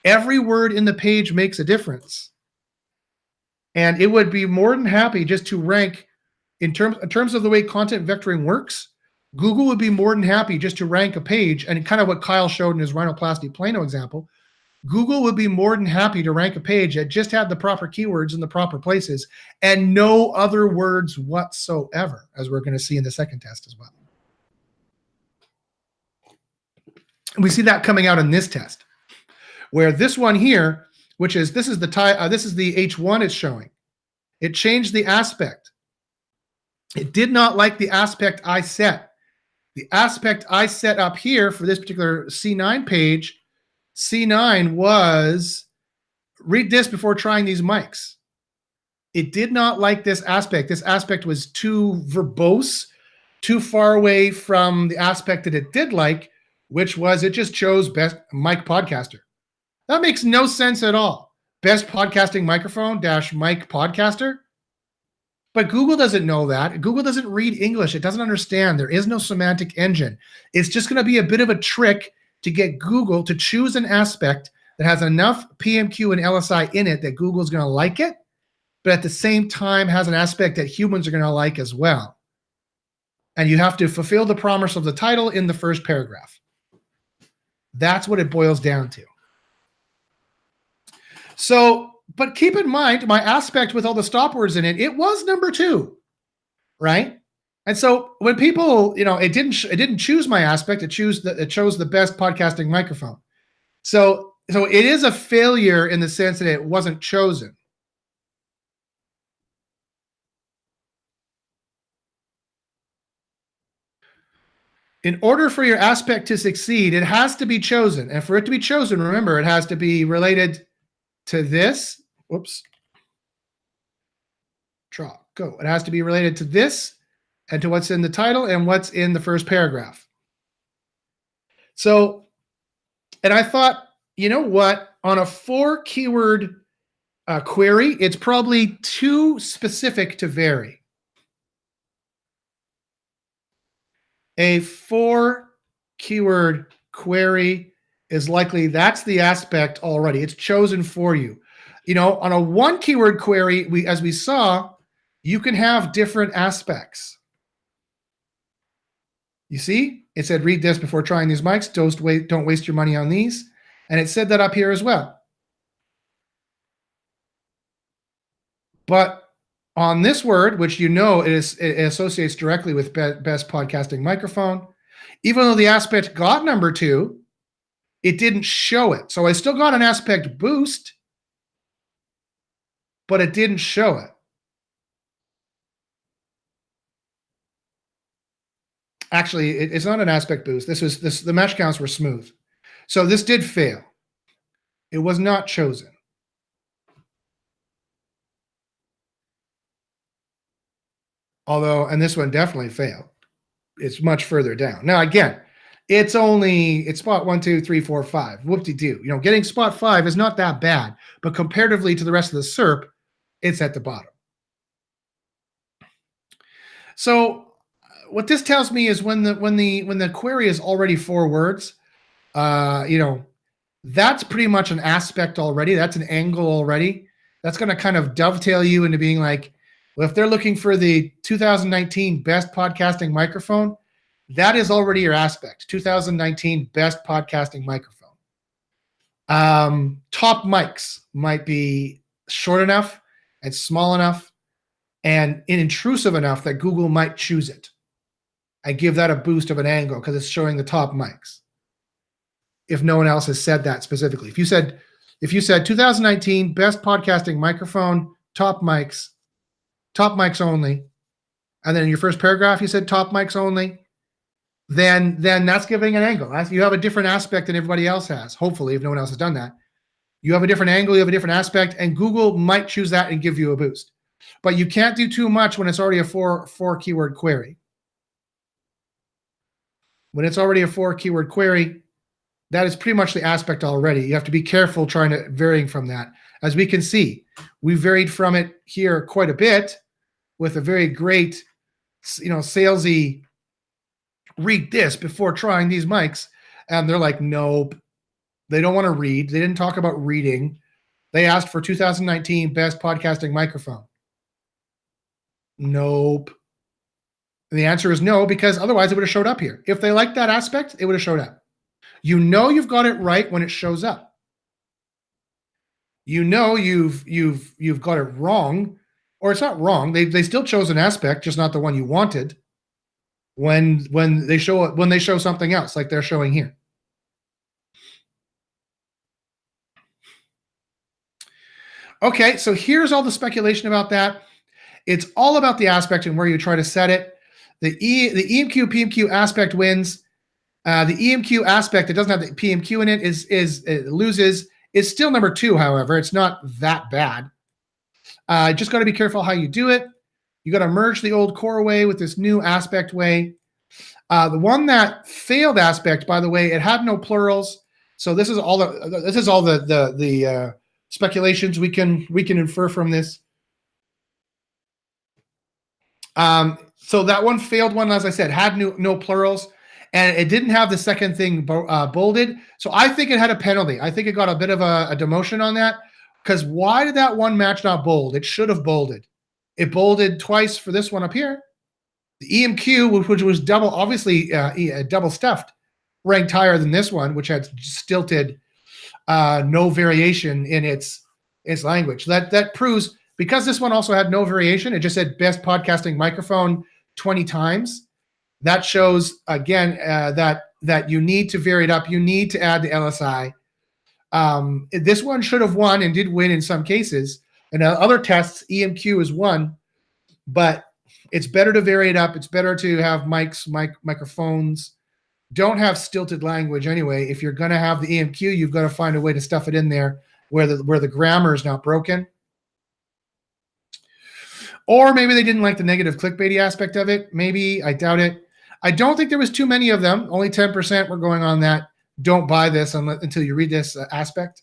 Every word in the page makes a difference. And it would be more than happy just to rank in terms of the way content vectoring works. Google would be more than happy just to rank a page, and kind of what Kyle showed in his rhinoplasty Plano example. Google would be more than happy to rank a page that just had the proper keywords in the proper places and no other words whatsoever, as we're going to see in the second test as well. And we see that coming out in this test, where this one here, which is this is the H1 it's showing. It changed the aspect. It did not like the aspect I set. The aspect I set up here for this particular C9 page, C9 was read this before trying these mics. It did not like this aspect. This aspect was too verbose, too far away from the aspect that it did like, which was it just chose best mic podcaster. That makes no sense at all. Best podcasting microphone dash mic podcaster. But Google doesn't know that. Google doesn't read English. It doesn't understand. There is no semantic engine. It's just going to be a bit of a trick to get Google to choose an aspect that has enough PMQ and LSI in it that Google's going to like it, but at the same time has an aspect that humans are going to like as well. And you have to fulfill the promise of the title in the first paragraph. That's what it boils down to. So, but keep in mind, my aspect with all the stop words in it, it was number 2, right? And so when people, it didn't choose my aspect, it chose the best podcasting microphone. So it is a failure in the sense that it wasn't chosen. In order for your aspect to succeed, it has to be chosen. And for it to be chosen, remember, it has to be related to this. Whoops. Go. It has to be related to this and to what's in the title and what's in the first paragraph. So, and I thought, you know what? On a 4-keyword query, it's probably too specific to vary. A 4-keyword query is likely that's the aspect already. It's chosen for you. On a 1-keyword query, as we saw, you can have different aspects. You see, it said, read this before trying these mics. Don't waste your money on these. And it said that up here as well. But on this word, which it associates directly with best podcasting microphone, even though the aspect got number 2, it didn't show it. So I still got an aspect boost, but it didn't show it. Actually, it's not an aspect boost. The match counts were smooth. So this did fail. It was not chosen. Although, and this one definitely failed. It's much further down. Now, again, it's spot 1, 2, 3, 4, 5. Whoop-de-doo. Getting spot 5 is not that bad, but comparatively to the rest of the SERP, it's at the bottom. So what this tells me is when the query is already 4 words, that's pretty much an aspect already. That's an angle already. That's going to kind of dovetail you into being like, well, if they're looking for the 2019 best podcasting microphone, that is already your aspect. 2019 best podcasting microphone. Top mics might be short enough and small enough and intrusive enough that Google might choose it. I give that a boost of an angle because it's showing the top mics. If no one else has said that specifically. If you said 2019 best podcasting microphone, top mics only, and then in your first paragraph you said top mics only, then that's giving an angle. You have a different aspect than everybody else has. Hopefully, if no one else has done that. You have a different angle, you have a different aspect, and Google might choose that and give you a boost. But you can't do too much when it's already a 4-keyword query. When it's already a 4-keyword query, that is pretty much the aspect already. You have to be careful trying to varying from that. As we can see, we varied from it here quite a bit with a very great, salesy, read this before trying these mics. And they're like, nope. They don't want to read. They didn't talk about reading. They asked for 2019 best podcasting microphone. Nope. And the answer is no, because otherwise it would have showed up here. If they liked that aspect, it would have showed up. You've got it right when it shows up. You've got it wrong, or it's not wrong. They still chose an aspect, just not the one you wanted. When they show something else, like they're showing here. Okay, so here's all the speculation about that. It's all about the aspect and where you try to set it. The EMQ PMQ aspect wins. The EMQ aspect that doesn't have the PMQ in it it loses. It's still number 2, however. It's not that bad. Just got to be careful how you do it. You got to merge the old core way with this new aspect way. The one that failed aspect, by the way, it had no plurals. So this is all the speculations we can infer from this. So that one failed one, as I said, had no plurals, and it didn't have the second thing bolded. So I think it had a penalty. I think it got a bit of a demotion on that, because why did that one match not bold? It should have bolded. It bolded twice for this one up here. The EMQ, which was double, obviously double stuffed, ranked higher than this one, which had stilted, no variation in its language. That proves, because this one also had no variation, it just said best podcasting microphone 20 times. That shows again that you need to vary it up. You need to add the LSI. This one should have won and did win in some cases. And other tests, EMQ is one, but it's better to vary it up. It's better to have microphones. Don't have stilted language anyway. If you're going to have the EMQ, you've got to find a way to stuff it in there where the grammar is not broken. Or maybe they didn't like the negative clickbaity aspect of it. Maybe, I doubt it. I don't think there was too many of them. Only 10% were going on that. Don't buy this until you read this aspect.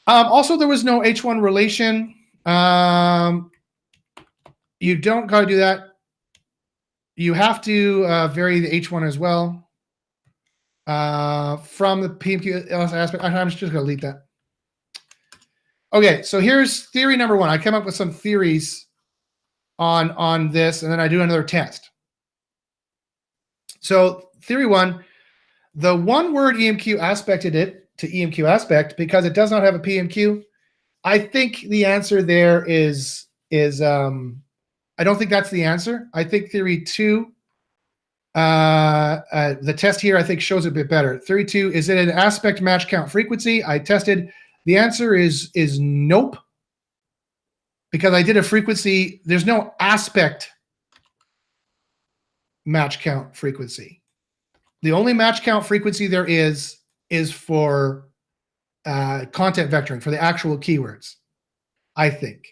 Also, there was no H1 relation. You don't got to do that. You have to vary the H1 as well from the PMQ aspect. I'm just going to delete that. Okay, so here's theory number one. I came up with some theories on this, and then I do another test. So theory one, the one word EMQ aspected it to EMQ aspect because it does not have a PMQ. I think the answer there is I don't think that's the answer. I think theory two, the test here I think shows it a bit better. Theory two, is it an aspect match count frequency? I tested. The answer is nope, because I did a frequency. There's no aspect match count frequency. The only match count frequency there is for content vectoring, for the actual keywords, I think.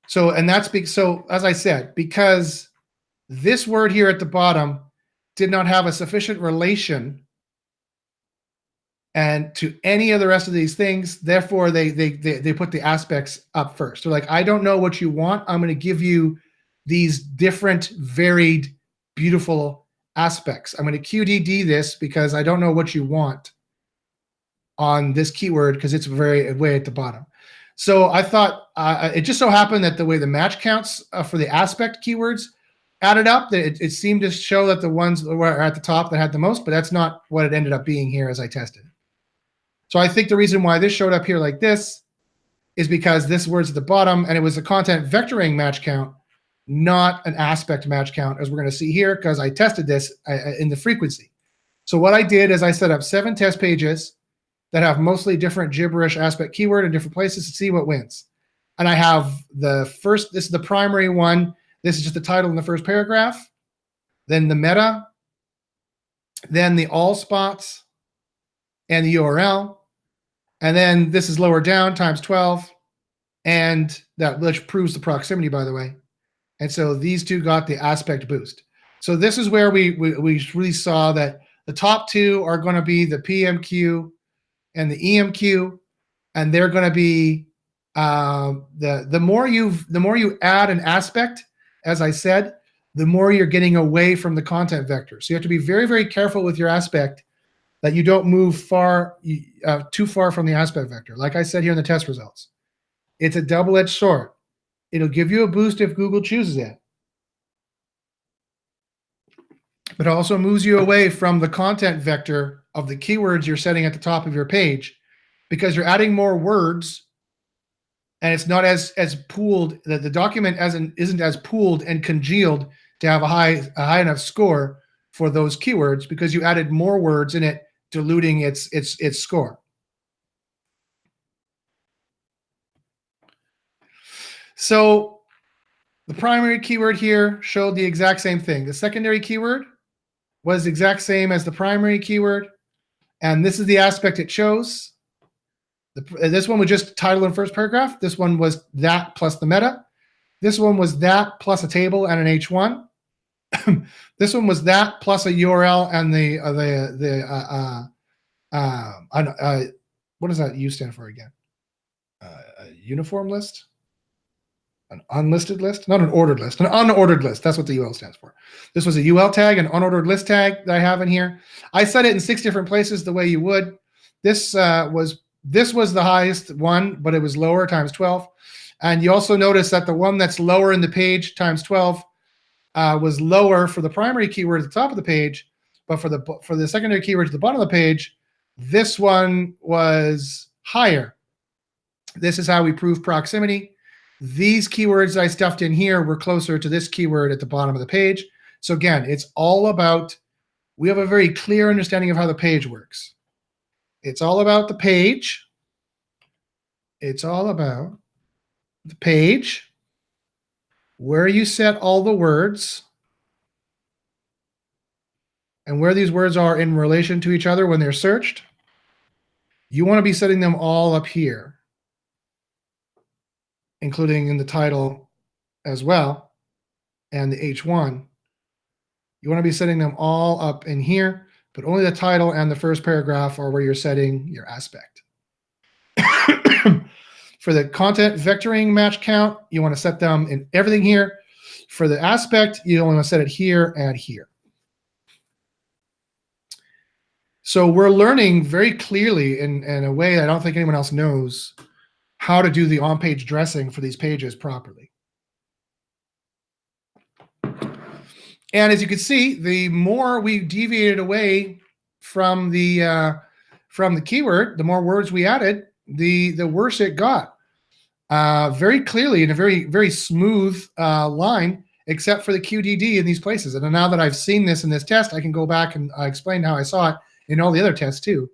So, and that's so as I said, because this word here at the bottom did not have a sufficient relation and to any of the rest of these things, therefore they put the aspects up first. They're like, I don't know what you want. I'm going to give you these different, varied, beautiful aspects. I'm going to QDD this because I don't know what you want on this keyword because it's very way at the bottom. So I thought it just so happened that the way the match counts for the aspect keywords added up, that it seemed to show that the ones that were at the top that had the most, but that's not what it ended up being here as I tested. So I think the reason why this showed up here like this is because this word's at the bottom and it was a content vectoring match count, not an aspect match count, as we're going to see here, because I tested this in the frequency. So what I did is I set up 7 test pages that have mostly different gibberish aspect keyword in different places to see what wins. And I have the first, this is the primary one. This is just the title in the first paragraph. Then the meta. Then the all spots and the URL. And then this is lower down times 12. And that, which proves the proximity, by the way. And so these two got the aspect boost. So this is where we really saw that the top two are going to be the PMQ and the EMQ, and they're going to be the more you add an aspect, as I said, the more you're getting away from the content vector. So you have to be very, very careful with your aspect that you don't move too far from the aspect vector. Like I said here in the test results, it's a double-edged sword. It'll give you a boost if Google chooses it, but it also moves you away from the content vector of the keywords you're setting at the top of your page, because you're adding more words and it's not as pooled, that the document isn't as pooled and congealed to have a high enough score for those keywords, because you added more words in it, diluting its score. So the primary keyword here showed the exact same thing. The secondary keyword was the exact same as the primary keyword. And this is the aspect it chose. This one was just title and first paragraph. This one was that plus the meta. This one was that plus a table and an H1. This one was that plus a URL and what does that U stand for again? Uniform list? an unlisted list, not an ordered list, an unordered list. That's what the UL stands for. This was a UL tag, an unordered list tag that I have in here. I set it in 6 different places the way you would. This was the highest one, but it was lower times 12. And you also notice that the one that's lower in the page times 12 was lower for the primary keyword at the top of the page, but for the secondary keyword at the bottom of the page, this one was higher. This is how we prove proximity. These keywords I stuffed in here were closer to this keyword at the bottom of the page. So again, it's all about, we have a very clear understanding of how the page works. It's all about the page. It's all about the page, where you set all the words, and where these words are in relation to each other when they're searched. You want to be setting them all up here, including in the title as well, and the H1. You want to be setting them all up in here, but only the title and the first paragraph are where you're setting your aspect. For the content vectoring match count, you want to set them in everything here. For the aspect, you only want to set it here and here. So we're learning very clearly in a way I don't think anyone else knows how to do the on-page dressing for these pages properly. And as you can see, the more we deviated away from the keyword, the more words we added, the worse it got. Very clearly in a very, very smooth line, except for the QDD in these places. And now that I've seen this in this test, I can go back and explain how I saw it in all the other tests too.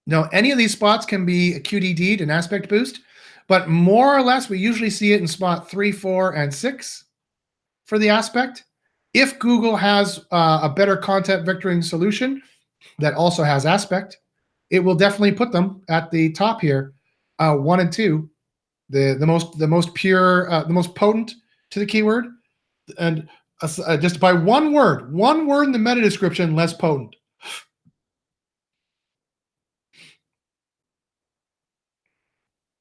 Now, any of these spots can be a QDD'd, an aspect boost, but more or less, we usually see it in spot 3, 4, and 6 for the aspect. If Google has a better content vectoring solution that also has aspect, it will definitely put them at the top here, 1 and 2, the most pure, the most potent to the keyword, and just by one word in the meta description, less potent.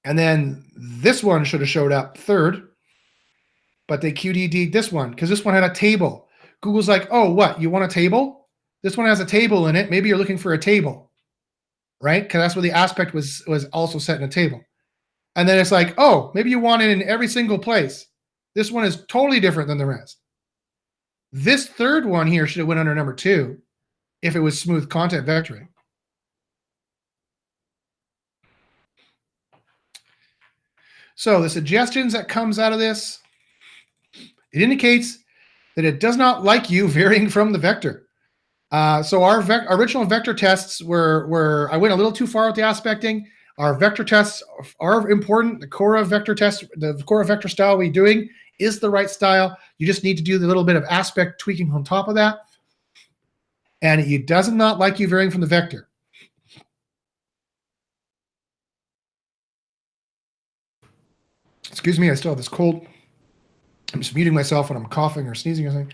And then this one should have showed up 3rd, but they QDD'd this one because this one had a table. Google's like, oh, what? You want a table? This one has a table in it. Maybe you're looking for a table, right? Because that's where the aspect was also set in a table. And then it's like, oh, maybe you want it in every single place. This one is totally different than the rest. This 3rd one here should have went under number 2 if it was smooth content vectoring. So the suggestions that comes out of this, it indicates that it does not like you varying from the vector. So our original vector tests were I went a little too far with the aspecting. Our vector tests are important. The Cora vector test, the Cora vector style we're doing is the right style. You just need to do the little bit of aspect tweaking on top of that. And it does not like you varying from the vector. Excuse me, I still have this cold. I'm just muting myself when I'm coughing or sneezing or something.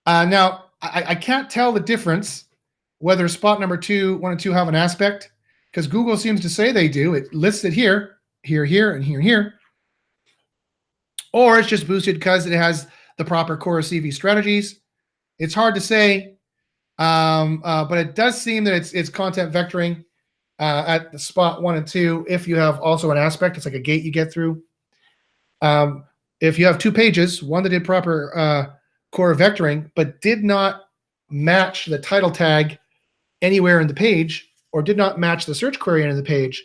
Now I can't tell the difference whether spot number 2, 1 and 2 have an aspect, because Google seems to say they do. It lists it here, here, here, and here, here. Or it's just boosted because it has the proper Cora CV strategies. It's hard to say, but it does seem that it's content vectoring at the spot 1 and 2. If you have also an aspect, it's like a gate you get through. If you have 2 pages, one that did proper Cora vectoring, but did not match the title tag anywhere in the page, or did not match the search query in the page,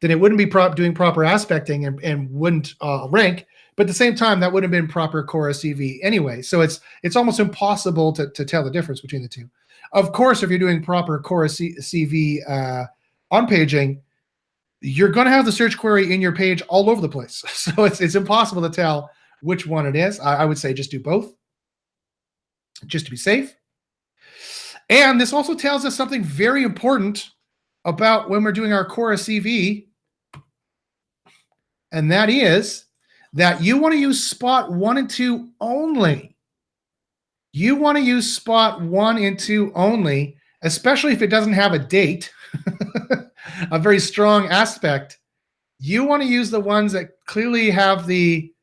then it wouldn't be doing proper aspecting and wouldn't rank. But at the same time, that wouldn't have been proper Cora CV anyway. So it's almost impossible to tell the difference between the two. Of course, if you're doing proper Cora CV on paging, you're going to have the search query in your page all over the place. So it's impossible to tell which one it is. I would say just do both, just to be safe. And this also tells us something very important about when we're doing our Cora CV, and that is that you want to use spot 1 and 2 only. You want to use spot 1 and 2 only, especially if it doesn't have a date. a very strong aspect, you want to use the ones that clearly have the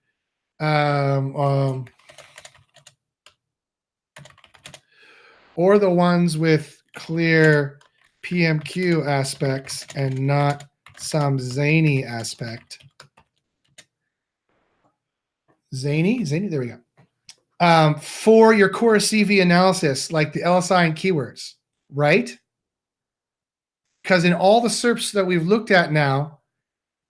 or the ones with clear PMQ aspects and not some zany aspect. Zany, there we go. For your Quora CV analysis, like the LSI and keywords, right? Because in all the SERPs that we've looked at now,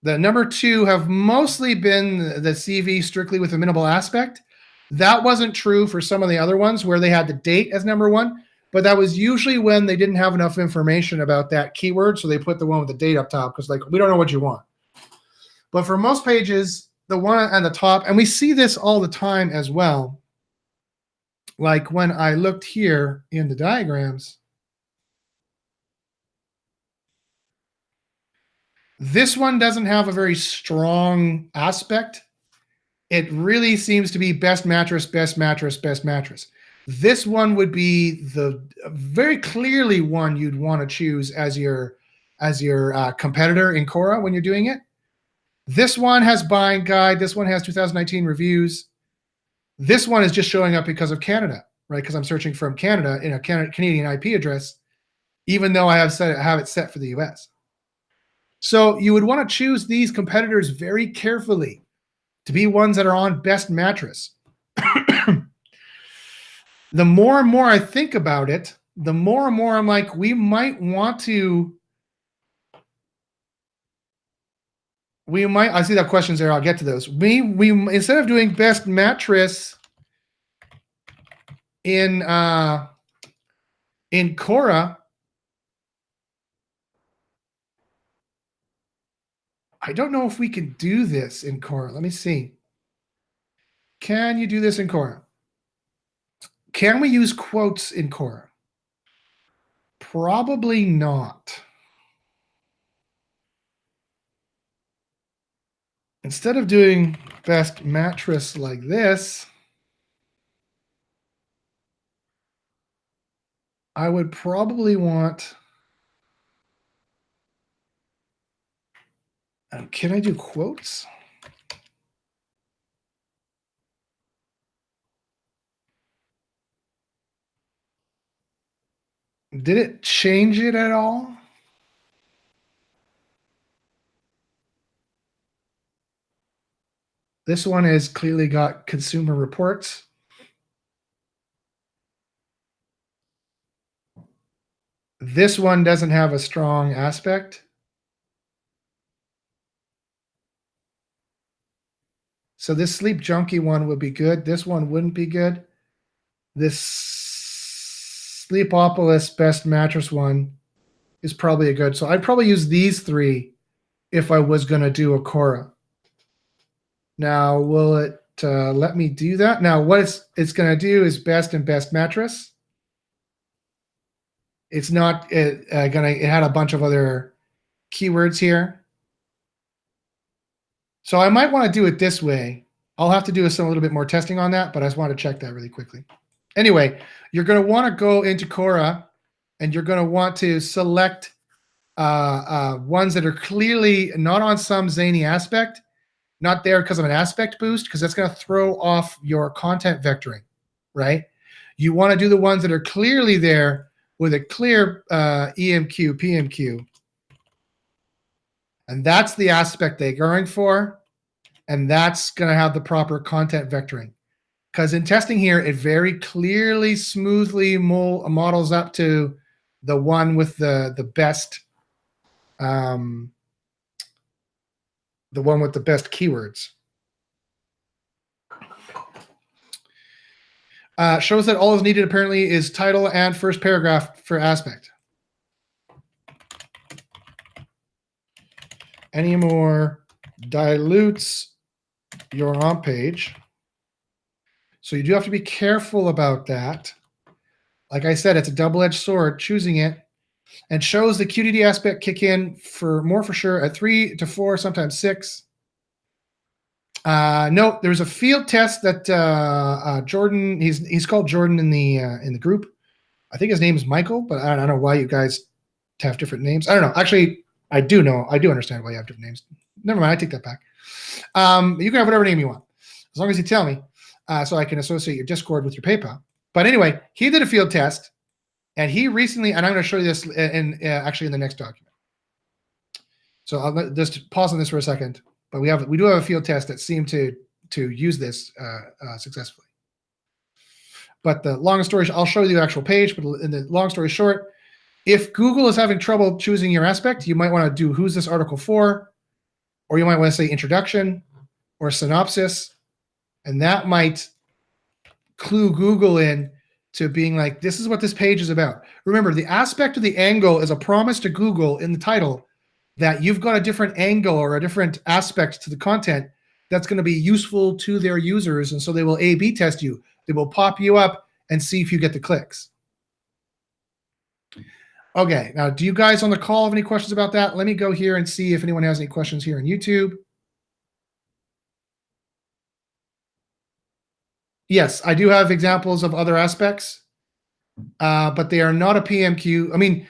the number 2 have mostly been the CV strictly with a minimal aspect. That wasn't true for some of the other ones where they had the date as number 1, but that was usually when they didn't have enough information about that keyword, so they put the one with the date up top because, like, we don't know what you want. But for most pages, the one on the top, and we see this all the time as well, like when I looked here in the diagrams, this one doesn't have a very strong aspect. It really seems to be best mattress, best mattress, best mattress. This one would be the very clearly one you'd want to choose as your competitor in Quora when you're doing it. This one has buying guide. This one has 2019 reviews. This one is just showing up because of Canada, right? Because I'm searching from Canada in a Canadian IP address, even though I have it set for the US. So you would want to choose these competitors very carefully to be ones that are on best mattress. The more and more I think about it, the more and more I'm like, we might want to. I see that questions there. I'll get to those. We instead of doing best mattress in Quora, I don't know if we can do this in Quora. Let me see. Can you do this in Quora? Can we use quotes in Quora? Probably not. Instead of doing best mattress like this, I would probably want. Can I do quotes? Did it change it at all? This one has clearly got consumer reports. This one doesn't have a strong aspect. So this sleep junkie one would be good. This one wouldn't be good. This Sleepopolis best mattress one is probably a good. So I'd probably use these 3 if I was going to do a Quora. Now, will it let me do that? Now, what it's going to do is best and best mattress. It's not it had a bunch of other keywords here. So I might want to do it this way. I'll have to do a little bit more testing on that, but I just want to check that really quickly. Anyway, you're going to want to go into Quora and you're going to want to select ones that are clearly not on some zany aspect, not there because of an aspect boost, because that's going to throw off your content vectoring, right? You want to do the ones that are clearly there with a clear EMQ, PMQ. And that's the aspect they're going for. And that's going to have the proper content vectoring. Because in testing here, it very clearly, smoothly models up to the one with the best, the one with the best keywords. Shows that all is needed apparently is title and first paragraph for aspect. Any more dilutes your on page. So you do have to be careful about that. Like I said, it's a double-edged sword choosing it, and shows the QDD aspect kick in for sure at 3 to 4, sometimes 6. No, there's a field test that Jordan, he's called Jordan in the group. I think his name is Michael, but I don't know why you guys to have different names. I don't know. Actually, I do know. I do understand why you have different names. Never mind. I take that back. You can have whatever name you want, as long as you tell me, so I can associate your Discord with your PayPal. But anyway, he did a field test, and he recently, and I'm going to show you this actually in the next document. So I'll just pause on this for a second. But we do have a field test that seemed to use this successfully. But the long story, I'll show you the actual page. But in the long story short, if Google is having trouble choosing your aspect, you might want to do who's this article for, or you might want to say introduction or synopsis, and that might clue Google in to being like, this is what this page is about. Remember, the aspect of the angle is a promise to Google in the title that you've got a different angle or a different aspect to the content that's going to be useful to their users, and so they will A/B test you. They will pop you up and see if you get the clicks. Okay, now do you guys on the call have any questions about that? Let me go here and see if anyone has any questions here on YouTube. Yes, I do have examples of other aspects, but they are not a PMQ. I mean,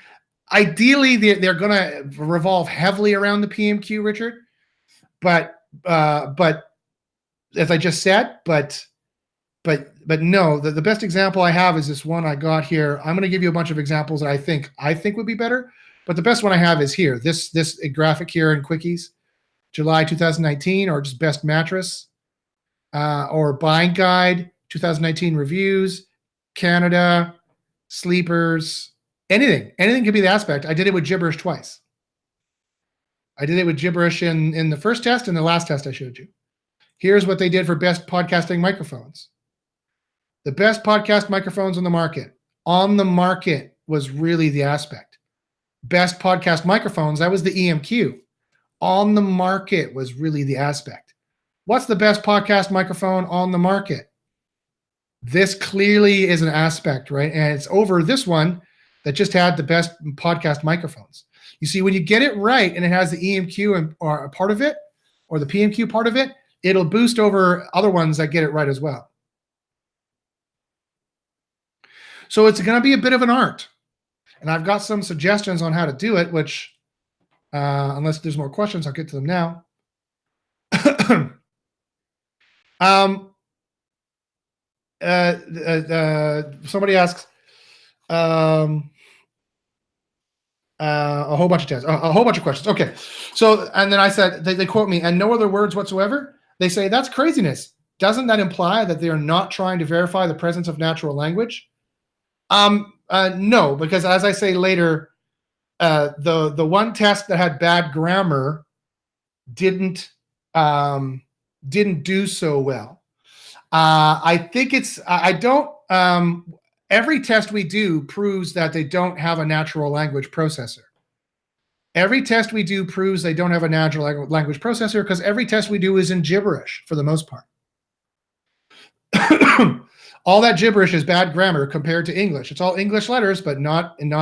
ideally, they're going to revolve heavily around the PMQ, Richard. But as I just said, but no, the best example I have is this one I got here. I'm going to give you a bunch of examples that I think would be better, but the best one I have is here. This graphic here in Quickies, July 2019, or just best mattress, or buying guide 2019 reviews, Canada, sleepers, anything could be the aspect. I did it with gibberish twice. I did it with gibberish in the first test and the last test I showed you. Here's what they did for best podcasting microphones. The best podcast microphones on the market was really the aspect. Best podcast microphones, that was the EMQ. On the market was really the aspect. What's the best podcast microphone on the market? This clearly is an aspect, right? And it's over this one that just had the best podcast microphones. You see, when you get it right and it has the EMQ or a part of it, or the PMQ part of it, it'll boost over other ones that get it right as well. So it's going to be a bit of an art. And I've got some suggestions on how to do it, which, unless there's more questions, I'll get to them now. Somebody asks, a whole bunch of tests, a whole bunch of questions. Okay. So, and then I said, they quote me, and no other words whatsoever. They say, that's craziness. Doesn't that imply that they are not trying to verify the presence of natural language? No, because as I say later, the one test that had bad grammar didn't do so well. I think every test we do proves that they don't have a natural language processor. Every test we do proves they don't have a natural language processor, because every test we do is in gibberish for the most part. All that gibberish is bad grammar compared to English. It's all English letters, but it's not in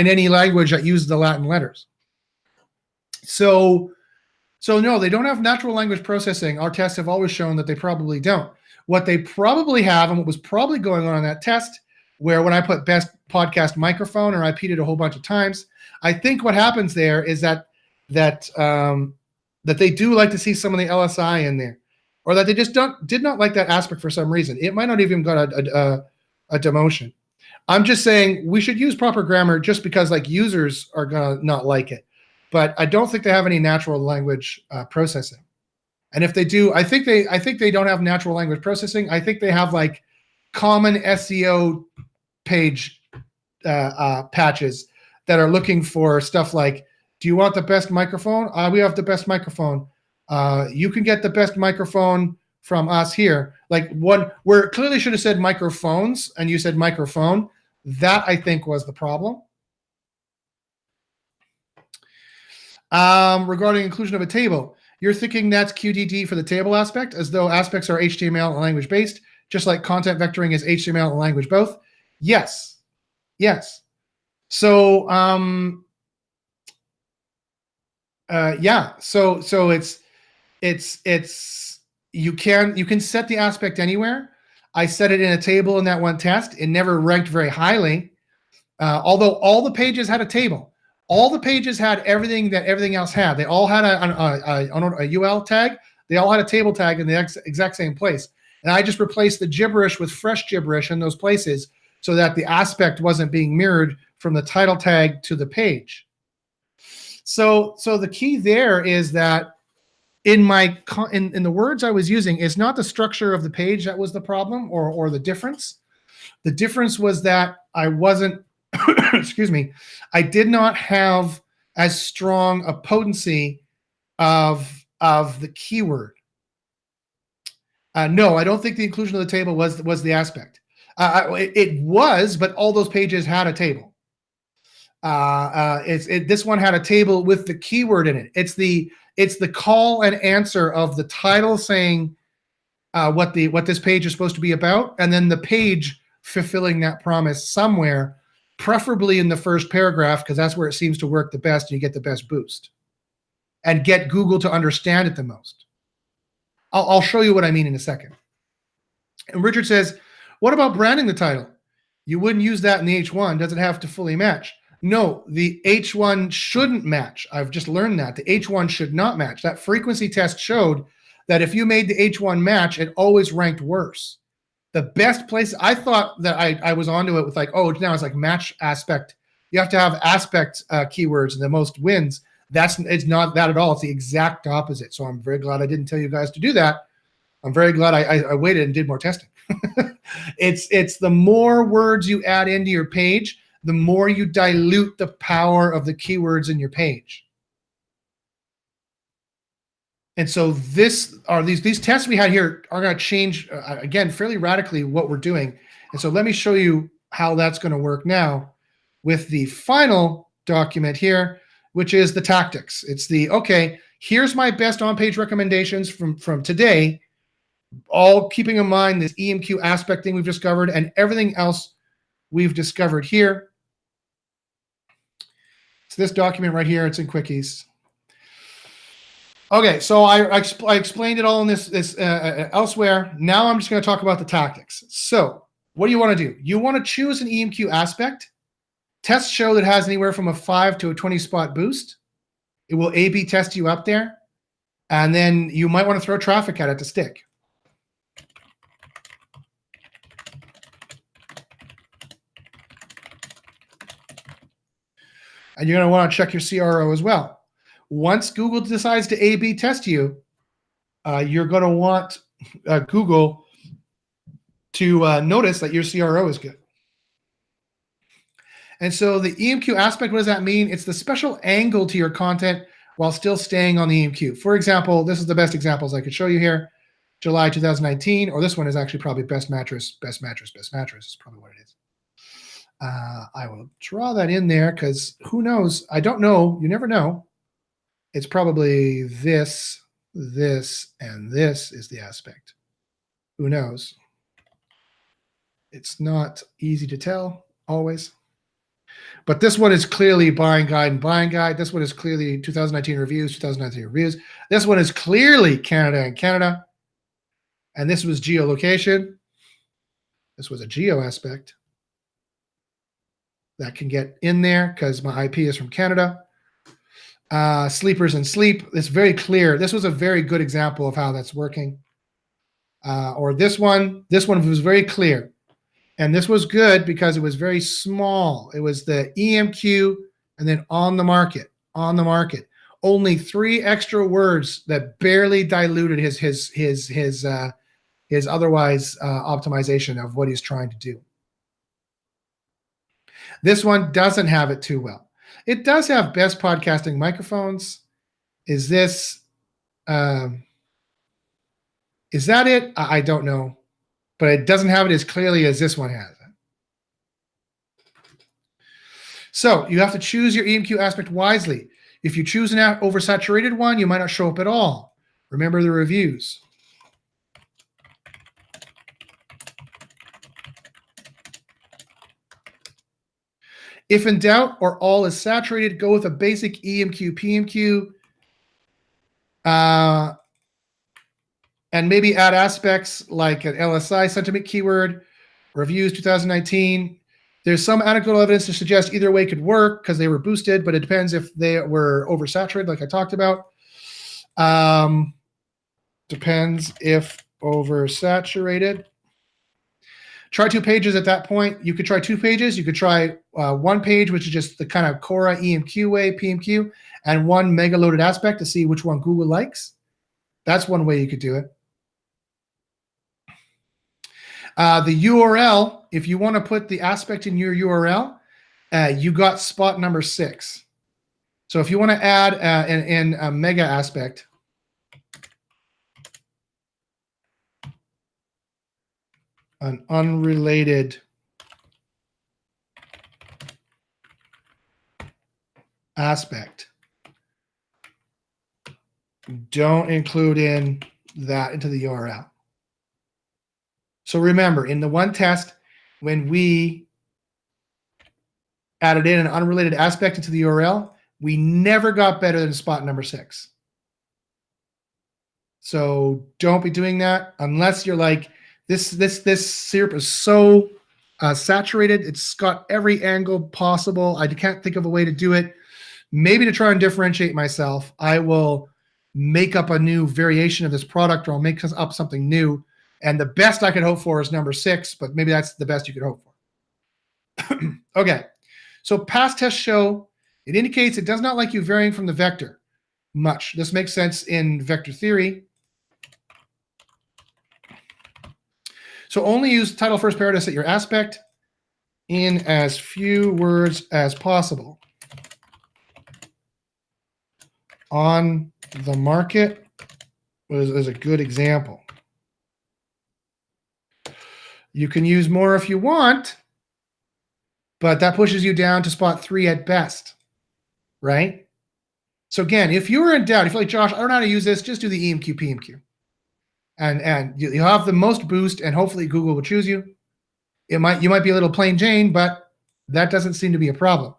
any language that uses the Latin letters. So no, they don't have natural language processing. Our tests have always shown that they probably don't. What they probably have, and what was probably going on in that test, where when I put best podcast microphone, or I repeated a whole bunch of times, I think what happens there is that they do like to see some of the LSI in there, or that they just did not like that aspect for some reason. It might not even got a demotion. I'm just saying we should use proper grammar, just because like users are gonna not like it. But I don't think they have any natural language processing. And if they do, I think they don't have natural language processing. I think they have like common SEO page patches that are looking for stuff like, do you want the best microphone? We have the best microphone. You can get the best microphone from us here. Like one where it clearly should have said microphones and you said microphone. That I think was the problem. Regarding inclusion of a table, you're thinking that's QDD for the table aspect, as though aspects are HTML and language based, just like content vectoring is HTML and language both. Yes. So yeah. So it's you can set the aspect anywhere. I set it in a table in that one test. It never ranked very highly, Although all the pages had a table, all the pages had everything that everything else had. They all had a UL tag. They all had a table tag in the exact same place. And I just replaced the gibberish with fresh gibberish in those places so that the aspect wasn't being mirrored from the title tag to the page. So the key there is that in the words I was using, it's not the structure of the page that was the problem or the difference. The difference was that I wasn't, excuse me, I did not have as strong a potency of the keyword. No, I don't think the inclusion of the table was the aspect. It was, but all those pages had a table. This one had a table with the keyword in it. It's the call and answer of the title saying what this page is supposed to be about, and then the page fulfilling that promise somewhere, preferably in the first paragraph, because that's where it seems to work the best and you get the best boost and get Google to understand it the most. I'll show you what I mean in a second. And Richard says, what about branding the title? You wouldn't use that in the H1. Does it have to fully match? No, the H1 shouldn't match. I've just learned that. The H1 should not match. That frequency test showed that if you made the H1 match, it always ranked worse. The best place, I thought that I was onto it with like, oh, now it's like match aspect. You have to have aspect keywords and the most wins. It's not that at all. It's the exact opposite. So I'm very glad I didn't tell you guys to do that. I'm very glad I waited and did more testing. It's the more words you add into your page, the more you dilute the power of the keywords in your page. And so these tests we had here are going to change, again, fairly radically what we're doing. And so let me show you how that's going to work now with the final document here, which is the tactics. It's the, okay, here's my best on-page recommendations from today, all keeping in mind this EMQ aspect thing we've discovered and everything else we've discovered here. So this document right here, it's in Quickies. Okay, so I explained it all in this elsewhere. Now I'm just going to talk about the tactics. So what do you want to do? You want to choose an EMQ aspect. Tests show that it has anywhere from a 5 to a 20 spot boost. It will A/B test you up there. And then you might want to throw traffic at it to stick. And you're going to want to check your CRO as well. Once Google decides to A/B test you, you're going to want Google to notice that your CRO is good. And so the EMQ aspect, what does that mean? It's the special angle to your content while still staying on the EMQ. For example, this is the best examples I could show you here. July 2019, or this one is actually probably best mattress is probably what it is. I will draw that in there because who knows? I don't know. You never know. It's probably this, and this is the aspect. Who knows? It's not easy to tell always. But this one is clearly buying guide and buying guide. This one is clearly 2019 reviews, 2019 reviews. This one is clearly Canada and Canada. And this was geolocation. This was a geo aspect that can get in there because my IP is from Canada. Sleepers and sleep. It's very clear. This was a very good example of how that's working. Or this one was very clear. And this was good because it was very small. It was the EMQ and then on the market. Only 3 extra words that barely diluted his otherwise optimization of what he's trying to do. This one doesn't have it too well. It does have best podcasting microphones. Is this, is that it? I don't know, but it doesn't have it as clearly as this one has it. So you have to choose your EMQ aspect wisely. If you choose an oversaturated one, you might not show up at all. Remember the reviews. If in doubt or all is saturated, go with a basic EMQ, PMQ, and maybe add aspects like an LSI sentiment keyword, reviews 2019. There's some anecdotal evidence to suggest either way could work because they were boosted, but it depends if they were oversaturated, like I talked about. Depends if oversaturated. Try 2 pages at that point. You could try 2 pages. You could try 1 page, which is just the kind of Cora EMQ way, PMQ, and 1 mega loaded aspect to see which one Google likes. That's one way you could do it. The URL, if you want to put the aspect in your URL, you got spot number 6. So if you want to add in a mega aspect, an unrelated aspect, don't include in that into the URL. So remember, in the one test, when we added in an unrelated aspect into the URL, we never got better than spot number 6. So don't be doing that unless you're like, this syrup is so saturated. It's got every angle possible. I can't think of a way to do it. Maybe to try and differentiate myself, I will make up a new variation of this product, or I'll make up something new. And the best I could hope for is number 6, but maybe that's the best you could hope for. Okay, so past tests show it indicates it does not like you varying from the vector much. This makes sense in vector theory. So only use title first pair to set your aspect in as few words as possible. On the market is a good example. You can use more if you want, but that pushes you down to spot 3 at best, right? So again, if you were in doubt, if you're like, Josh, I don't know how to use this, just do the EMQ, PMQ. And you'll have the most boost, and hopefully Google will choose you. You might be a little plain Jane, but that doesn't seem to be a problem.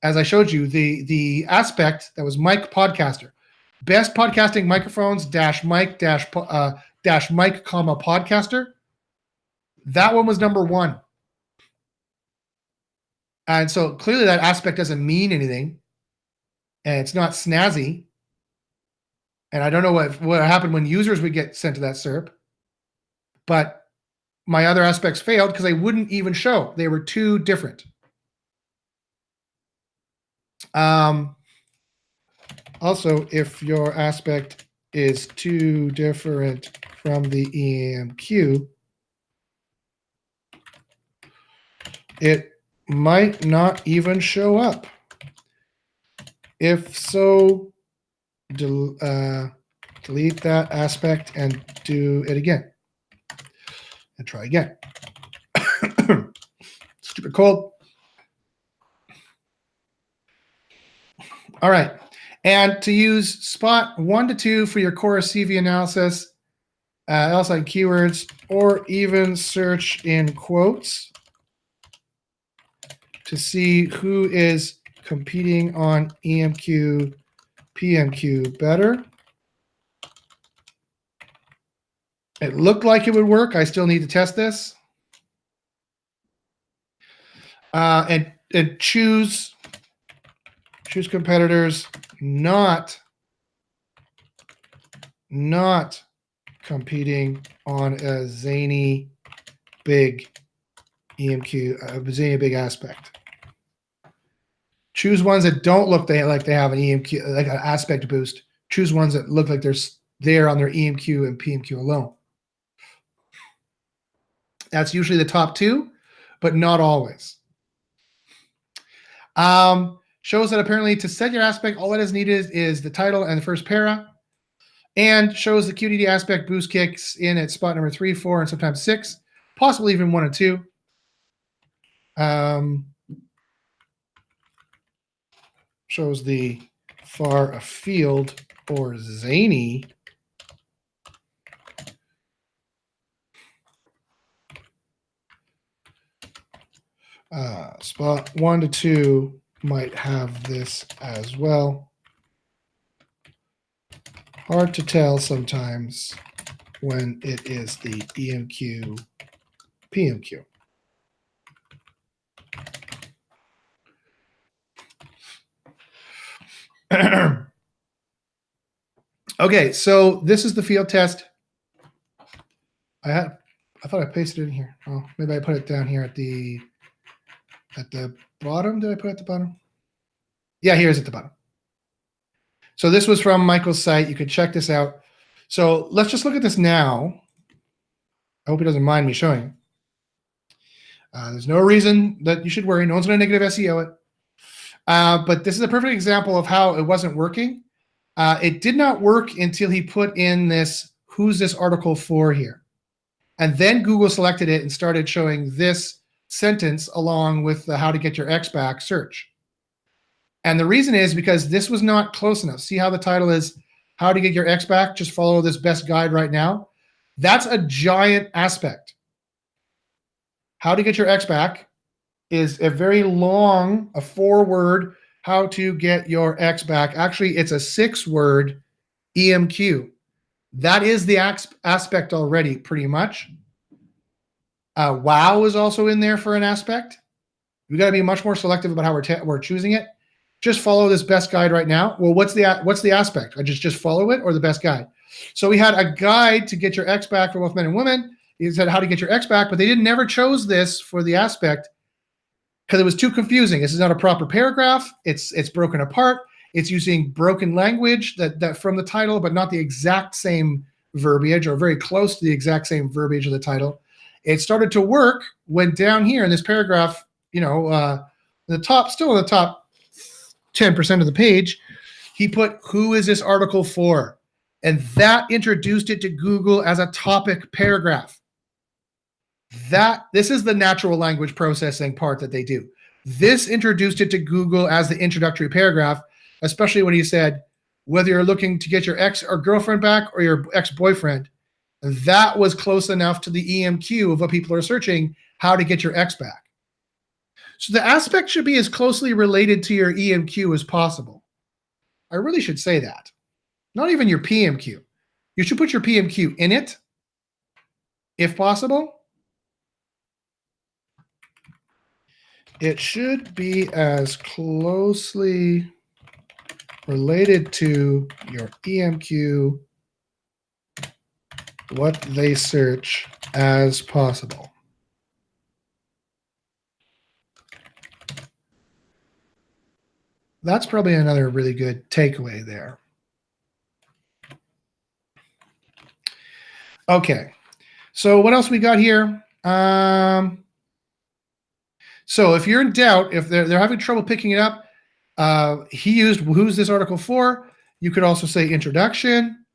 As I showed you, the aspect that was mic podcaster, best podcasting microphones -mic -mic, podcaster. That one was number 1. And so clearly that aspect doesn't mean anything, and it's not snazzy. And I don't know what happened when users would get sent to that SERP, but my other aspects failed because they wouldn't even show. They were too different. Also, if your aspect is too different from the EMQ, it might not even show up. If so, delete that aspect and do it again. And try again. Stupid cold. All right. And to use spot 1 to 2 for your Cora CV analysis, outside keywords, or even search in quotes to see who is competing on EMQ, PMQ better. It looked like it would work. I still need to test this. And choose competitors not competing on a zany big EMQ, a zany big aspect. Choose ones that don't look like they have an EMQ, like an aspect boost. Choose ones that look like they're there on their EMQ and PMQ alone. That's usually the top 2, but not always. Shows that apparently to set your aspect, all that is needed is the title and the first para, and shows the QDD aspect boost kicks in at spot number 3, 4, and sometimes 6, possibly even 1 and 2. Shows the far afield or zany spot 1 to 2 might have this as well. Hard to tell sometimes when it is the EMQ, PMQ. Okay, so this is the field test. I thought I pasted it in here. Oh, maybe I put it down here at the bottom. Did I put it at the bottom? Yeah, here's at the bottom. So this was from Michael's site. You could check this out. So let's just look at this now. I hope he doesn't mind me showing. There's no reason that you should worry. No one's going to negative SEO it. But this is a perfect example of how it wasn't working. It did not work until he put in this, who's this article for here? And then Google selected it and started showing this sentence along with the how to get your X back search. And the reason is because this was not close enough. See how the title is how to get your X back? Just follow this best guide right now. That's a giant aspect. How to get your X back is a very long, a 4-word, how to get your X back. Actually, it's a 6-word EMQ. That is the aspect already, pretty much. Wow is also in there for an aspect. We got to be much more selective about how we're choosing it. Just follow this best guide right now. Well, what's the aspect? I just follow it, or the best guide? So we had a guide to get your X back for both men and women. It said how to get your X back, but they never chose this for the aspect because it was too confusing. This is not a proper paragraph. It's broken apart. It's using broken language that from the title, but not the exact same verbiage or very close to the exact same verbiage of the title. It started to work when down here in this paragraph, the top, still in the top 10% of the page, he put, who is this article for? And that introduced it to Google as a topic paragraph. This is the natural language processing part that they do. This introduced it to Google as the introductory paragraph, especially when he said, whether you're looking to get your ex or girlfriend back or your ex-boyfriend. That was close enough to the EMQ of what people are searching, how to get your ex back. So the aspect should be as closely related to your EMQ as possible. I really should say that. Not even your PMQ. You should put your PMQ in it, if possible. It should be as closely related to your EMQ, what they search, as possible. That's probably another really good takeaway there. Okay, so what else we got here? So if you're in doubt, if they're having trouble picking it up, he used who's this article for. You could also say introduction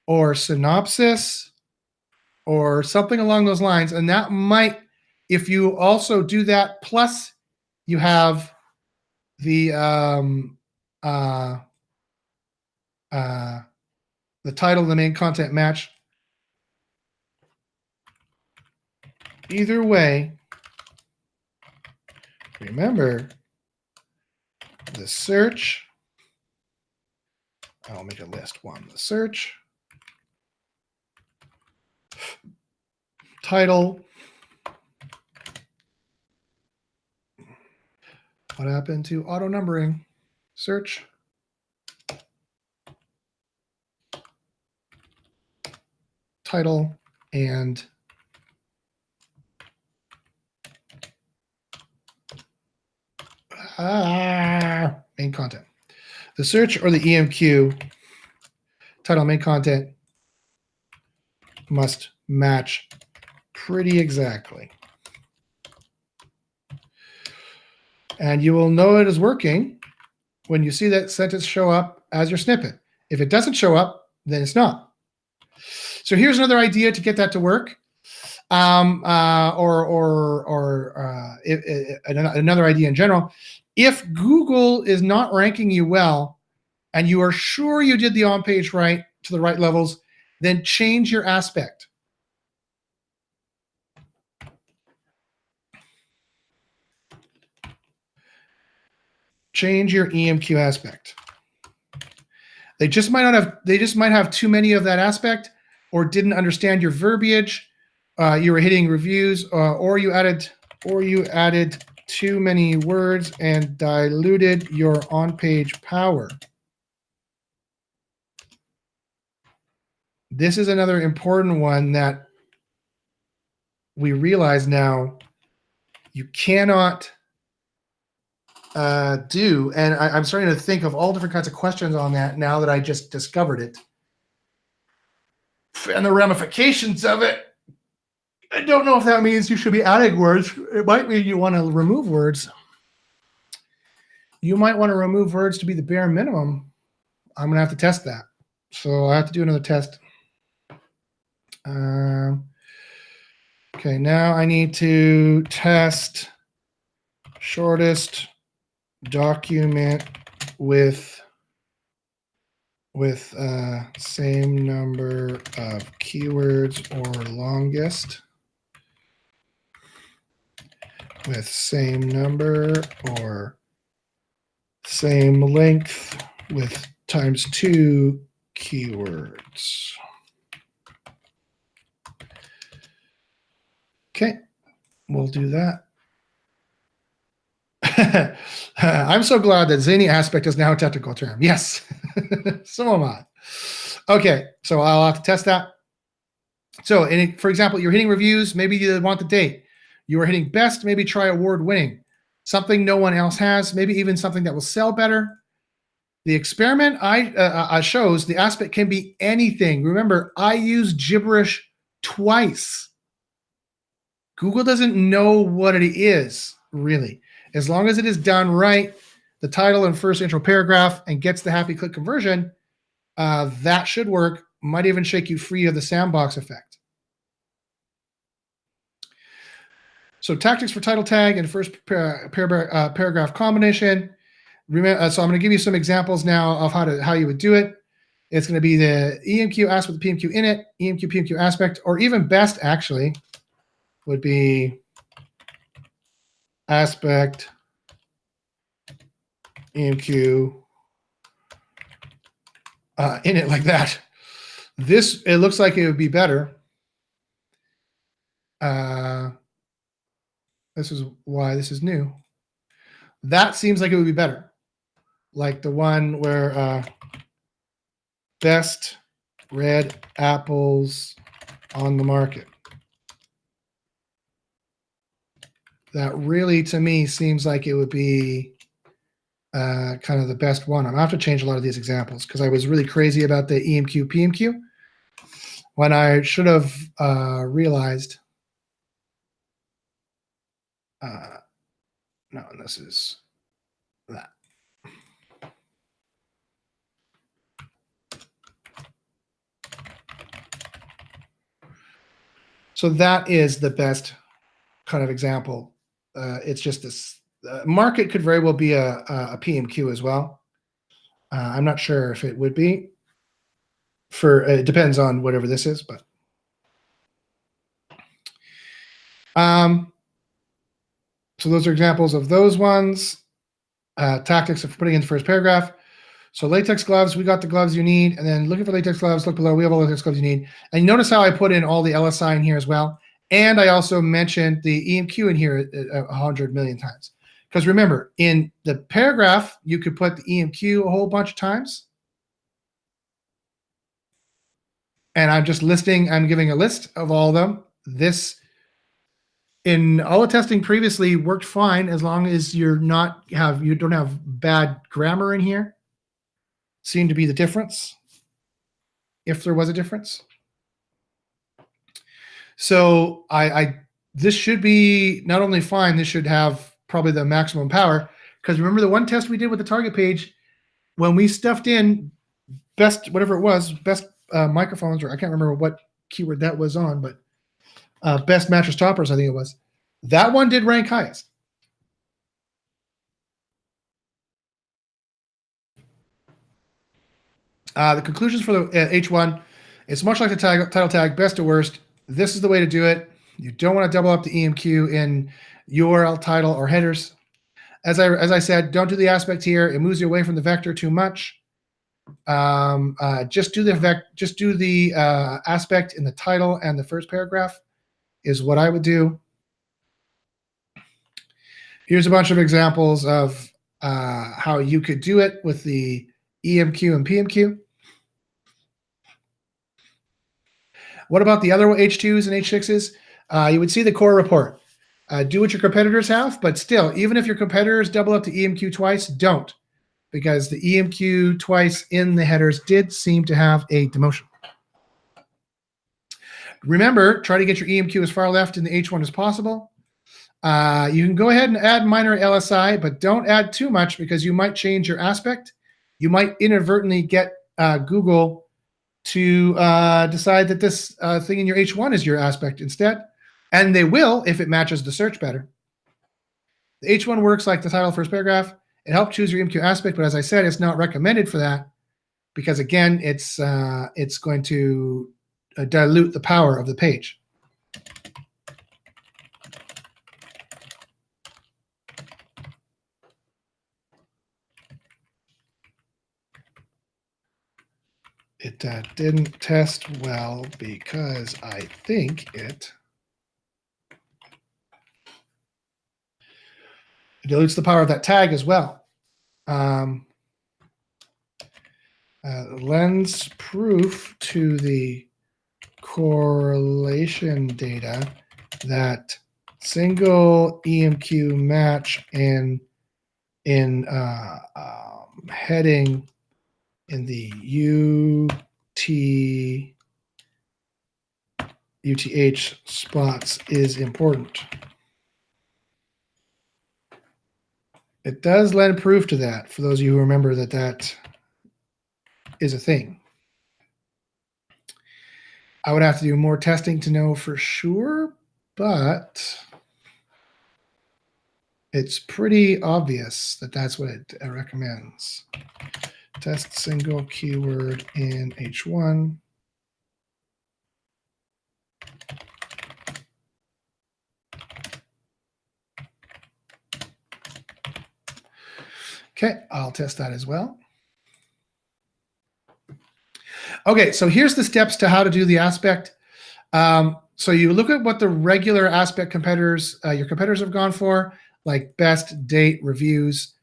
or synopsis or something along those lines. And that might, if you also do that, plus you have the title, the main content match. Either way, remember the search. I'll make a list. 1, the search, title. What happened to auto numbering? Search, title, and main content. The search or the EMQ, title, main content, must match pretty exactly. And you will know it is working when you see that sentence show up as your snippet. If it doesn't show up, then it's not. So here's another idea to get that to work. Another idea in general. If Google is not ranking you well, and you are sure you did the on-page right to the right levels, then change your aspect. Change your EMQ aspect. They just might have too many of that aspect, or didn't understand your verbiage. You were hitting reviews, or you added too many words and diluted your on-page power. this is another important one that we realize now you cannot do. And I'm starting to think of all different kinds of questions on that now that I just discovered it. And the ramifications of it. I don't know if that means you should be adding words. It might mean you want to remove words. You might want to remove words to be the bare minimum. I'm going to have to test that. So I have to do another test. Okay, now I need to test shortest document with same number of keywords or longest with same number or same length with times 2 keywords. Okay, we'll do that. I'm so glad that zany aspect is now a technical term. Yes, so am I. Okay, so I'll have to test that. So, for example, you're hitting reviews, maybe you want the date. You are hitting best, maybe try award winning. Something no one else has, maybe even something that will sell better. The experiment shows the aspect can be anything. Remember, I use gibberish twice. Google doesn't know what it is, really. As long as it is done right, the title and first intro paragraph, and gets the happy click conversion, that should work. Might even shake you free of the sandbox effect. So tactics for title tag and first paragraph combination. So I'm going to give you some examples now of how you would do it. It's going to be the EMQ aspect with the PMQ in it, EMQ, PMQ aspect, or even best actually would be aspect, EMQ, in it like that. This, it looks like it would be better. This is why this is new. That seems like it would be better. Like the one where best red apples on the market. That really, to me, seems like it would be kind of the best one. I'm going to have to change a lot of these examples because I was really crazy about the EMQ, PMQ when I should have realized. No, and this is that. So that is the best kind of example. It's just this market could very well be a PMQ as well. I'm not sure if it would be. It depends on whatever this is, but so those are examples of those ones. Tactics of putting in the first paragraph. So latex gloves, we got the gloves you need, and then looking for latex gloves, look below, we have all the latex gloves you need. And you notice how I put in all the LSI in here as well. And I also mentioned the EMQ in here 100 million times. Because remember, in the paragraph, you could put the EMQ a whole bunch of times. And I'm just listing, I'm giving a list of all of them. This, in all the testing previously, worked fine as long as you don't have bad grammar in here. Seemed to be the difference, if there was a difference. So this should be not only fine, this should have probably the maximum power. Because remember the one test we did with the target page, when we stuffed in best, whatever it was, best microphones, or I can't remember what keyword that was on, but best mattress toppers, I think it was. That one did rank highest. The conclusions for the H1, it's much like the title tag, best to worst. This is the way to do it. You don't want to double up the EMQ in URL, title, or headers. As I said, don't do the aspect here. It moves you away from the vector too much. Just do the aspect in the title and the first paragraph is what I would do. Here's a bunch of examples of how you could do it with the EMQ and PMQ. What about the other H2s and H6s? You would see the core report. Do what your competitors have, but still, even if your competitors double up the EMQ twice, don't, because the EMQ twice in the headers did seem to have a demotion. Remember, try to get your EMQ as far left in the H1 as possible. You can go ahead and add minor LSI, but don't add too much because you might change your aspect. You might inadvertently get Google to decide that this thing in your H1 is your aspect instead. And they will if it matches the search better. The H1 works like the title first paragraph. It helps choose your EMQ aspect, but as I said, it's not recommended for that because, again, it's going to dilute the power of the page. It didn't test well because I think it dilutes the power of that tag as well. Lends proof to the correlation data that single EMQ match in heading in the UTH spots is important. It does lend proof to that, for those of you who remember that that is a thing. I would have to do more testing to know for sure, but it's pretty obvious that that's what it recommends. Test single keyword in H1. Okay, I'll test that as well. Okay, so here's the steps to how to do the aspect. So you look at what the regular aspect competitors, your competitors have gone for, like best, date, reviews.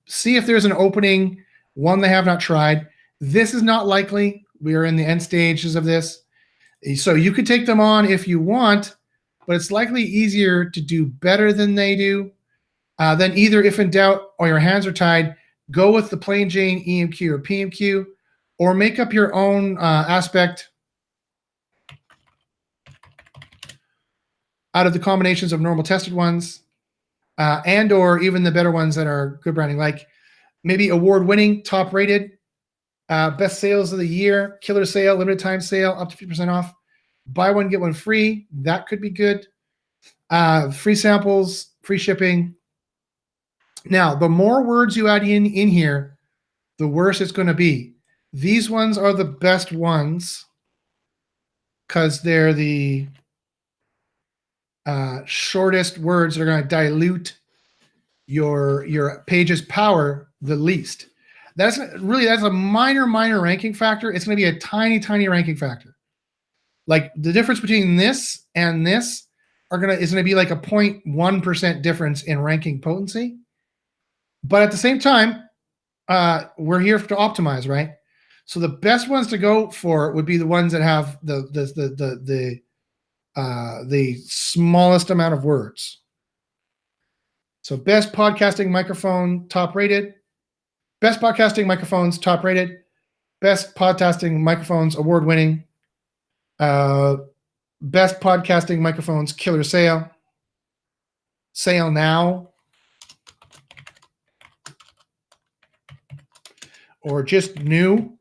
See if there's an opening, one they have not tried. This is not likely. We are in the end stages of this. So you could take them on if you want, but it's likely easier to do better than they do. Then either if in doubt or your hands are tied, go with the plain Jane EMQ or PMQ, or make up your own aspect out of the combinations of normal tested ones and or even the better ones that are good branding, like maybe award-winning, top-rated, best sales of the year, killer sale, limited time sale, up to 50% off, buy one, get one free. That could be good. Free samples, free shipping. Now, the more words you add in here, the worse it's going to be. These ones are the best ones because they're the shortest words that are going to dilute your page's power the least. That's a minor ranking factor. It's going to be a tiny ranking factor. Like the difference between this and this is going to be like a 0.1% difference in ranking potency. But at the same time, we're here to optimize, right? So the best ones to go for would be the ones that have the smallest amount of words. So best podcasting microphone, top rated. Best podcasting microphones, top rated. Best podcasting microphones, award winning. Best podcasting microphones, killer sale. Sale now. Or just new.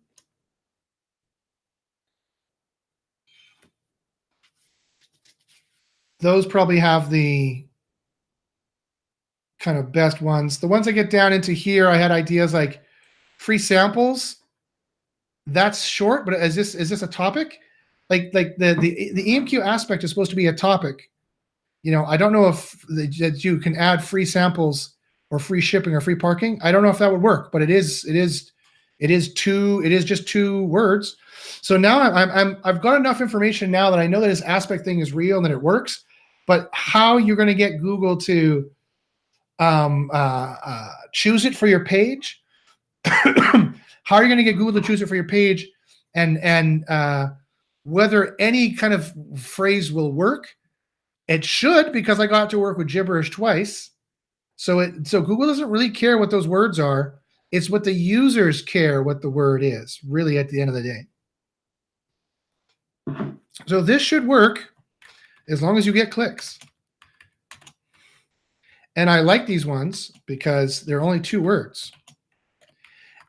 Those probably have the kind of best ones. The ones that get down into here, I had ideas like free samples. That's short, but is this a topic? Like the EMQ aspect is supposed to be a topic. You know, I don't know if that you can add free samples or free shipping or free parking. I don't know if that would work, but it is just 2 words. So now I've got enough information now that I know that this aspect thing is real and that it works. But how you're going to get Google to choose it for your page? How are you going to get Google to choose it for your page and whether any kind of phrase will work. It should, because I got to work with gibberish twice. So Google doesn't really care what those words are. It's what the users care what the word is, really, at the end of the day. So this should work as long as you get clicks. And I like these ones because they're only 2 words.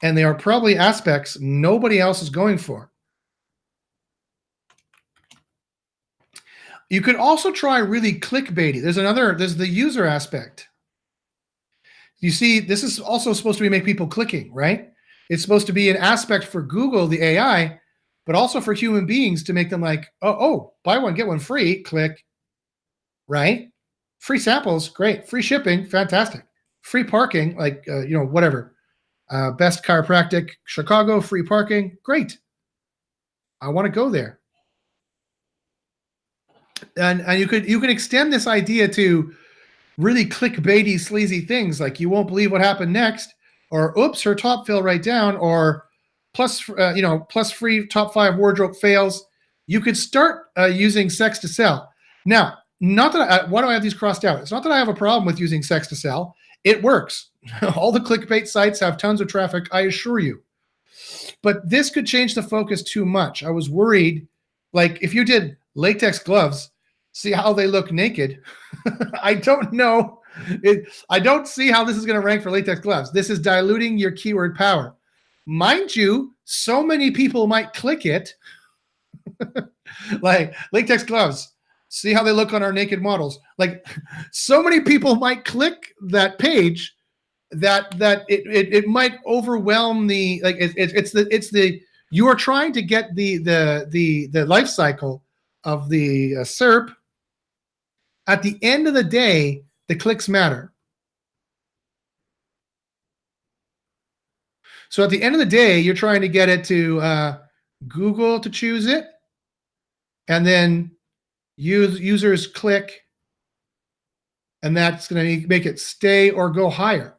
And they are probably aspects nobody else is going for. You could also try really clickbaity. There's the user aspect. You see, this is also supposed to be make people clicking, right? It's supposed to be an aspect for Google, the AI, but also for human beings to make them like, oh, buy one, get one free, click, right? Free samples, great. Free shipping, fantastic. Free parking, like, whatever. Best chiropractic, Chicago, free parking, great. I want to go there. And you can extend this idea to really clickbaity, sleazy things like you won't believe what happened next, or oops, her top fell right down, or plus free top 5 wardrobe fails. You could start using sex to sell. Now, not that why do I have these crossed out? It's not that I have a problem with using sex to sell. It works. All the clickbait sites have tons of traffic, I assure you. But this could change the focus too much. I was worried, like if you did latex gloves, see how they look naked. I don't know. I don't see how this is going to rank for latex gloves. This is diluting your keyword power. Mind you, so many people might click it. Like latex gloves, see how they look on our naked models. Like so many people might click that page that it might overwhelm the, like it's the you are trying to get the life cycle of the SERP. At the end of the day, the clicks matter. So at the end of the day, you're trying to get it to Google to choose it, and then users click, and that's going to make it stay or go higher.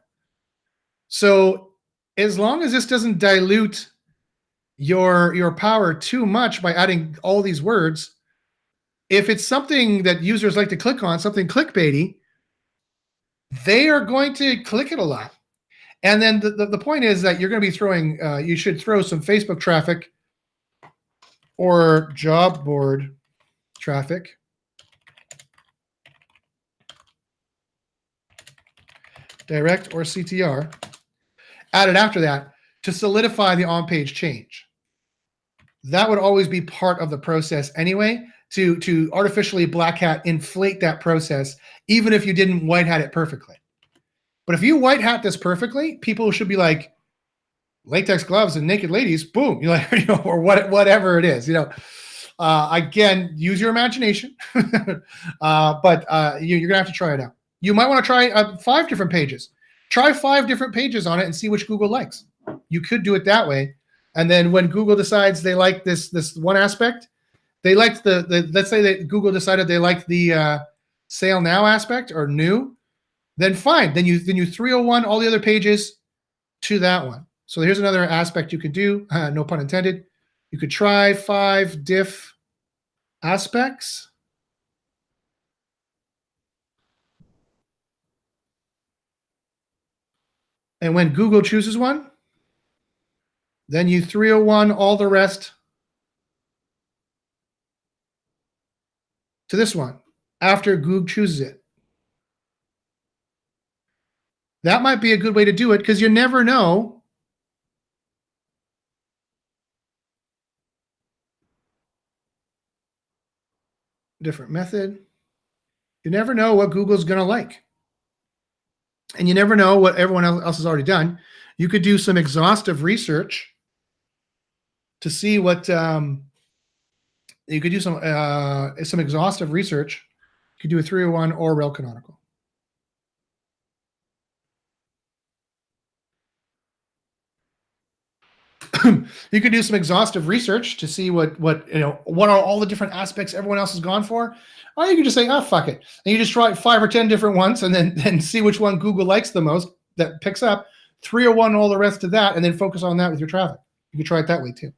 So as long as this doesn't dilute your power too much by adding all these words, if it's something that users like to click on, something clickbaity, they are going to click it a lot. And then the point is that you're going to be throwing, you should throw some Facebook traffic or job board traffic. Direct or CTR. Added after that to solidify the on-page change. That would always be part of the process anyway, to artificially black hat inflate that process, even if you didn't white hat it perfectly. But if you white hat this perfectly, people should be like, latex gloves and naked ladies, boom, or whatever it is, Again, use your imagination, but you're gonna have to try it out. You might want to try 5 different pages. Try 5 different pages on it and see which Google likes. You could do it that way. And then when Google decides they like this one aspect, they liked let's say that Google decided they liked the sale now aspect or new, then fine. Then you 301 all the other pages to that one. So here's another aspect you could do, no pun intended. You could try 5 diff aspects. And when Google chooses one, then you 301 all the rest to this one after Google chooses it. That might be a good way to do it because you never know. Different method. You never know what Google's going to like. And you never know what everyone else has already done. You could do some exhaustive research to see what you could do some exhaustive research. You could do a 301 or rel canonical. You could do some exhaustive research to see what are all the different aspects everyone else has gone for. Or you could just say, oh, fuck it. And you just try 5 or 10 different ones and then see which one Google likes the most that picks up, 301 all the rest of that, and then focus on that with your traffic. You could try it that way too.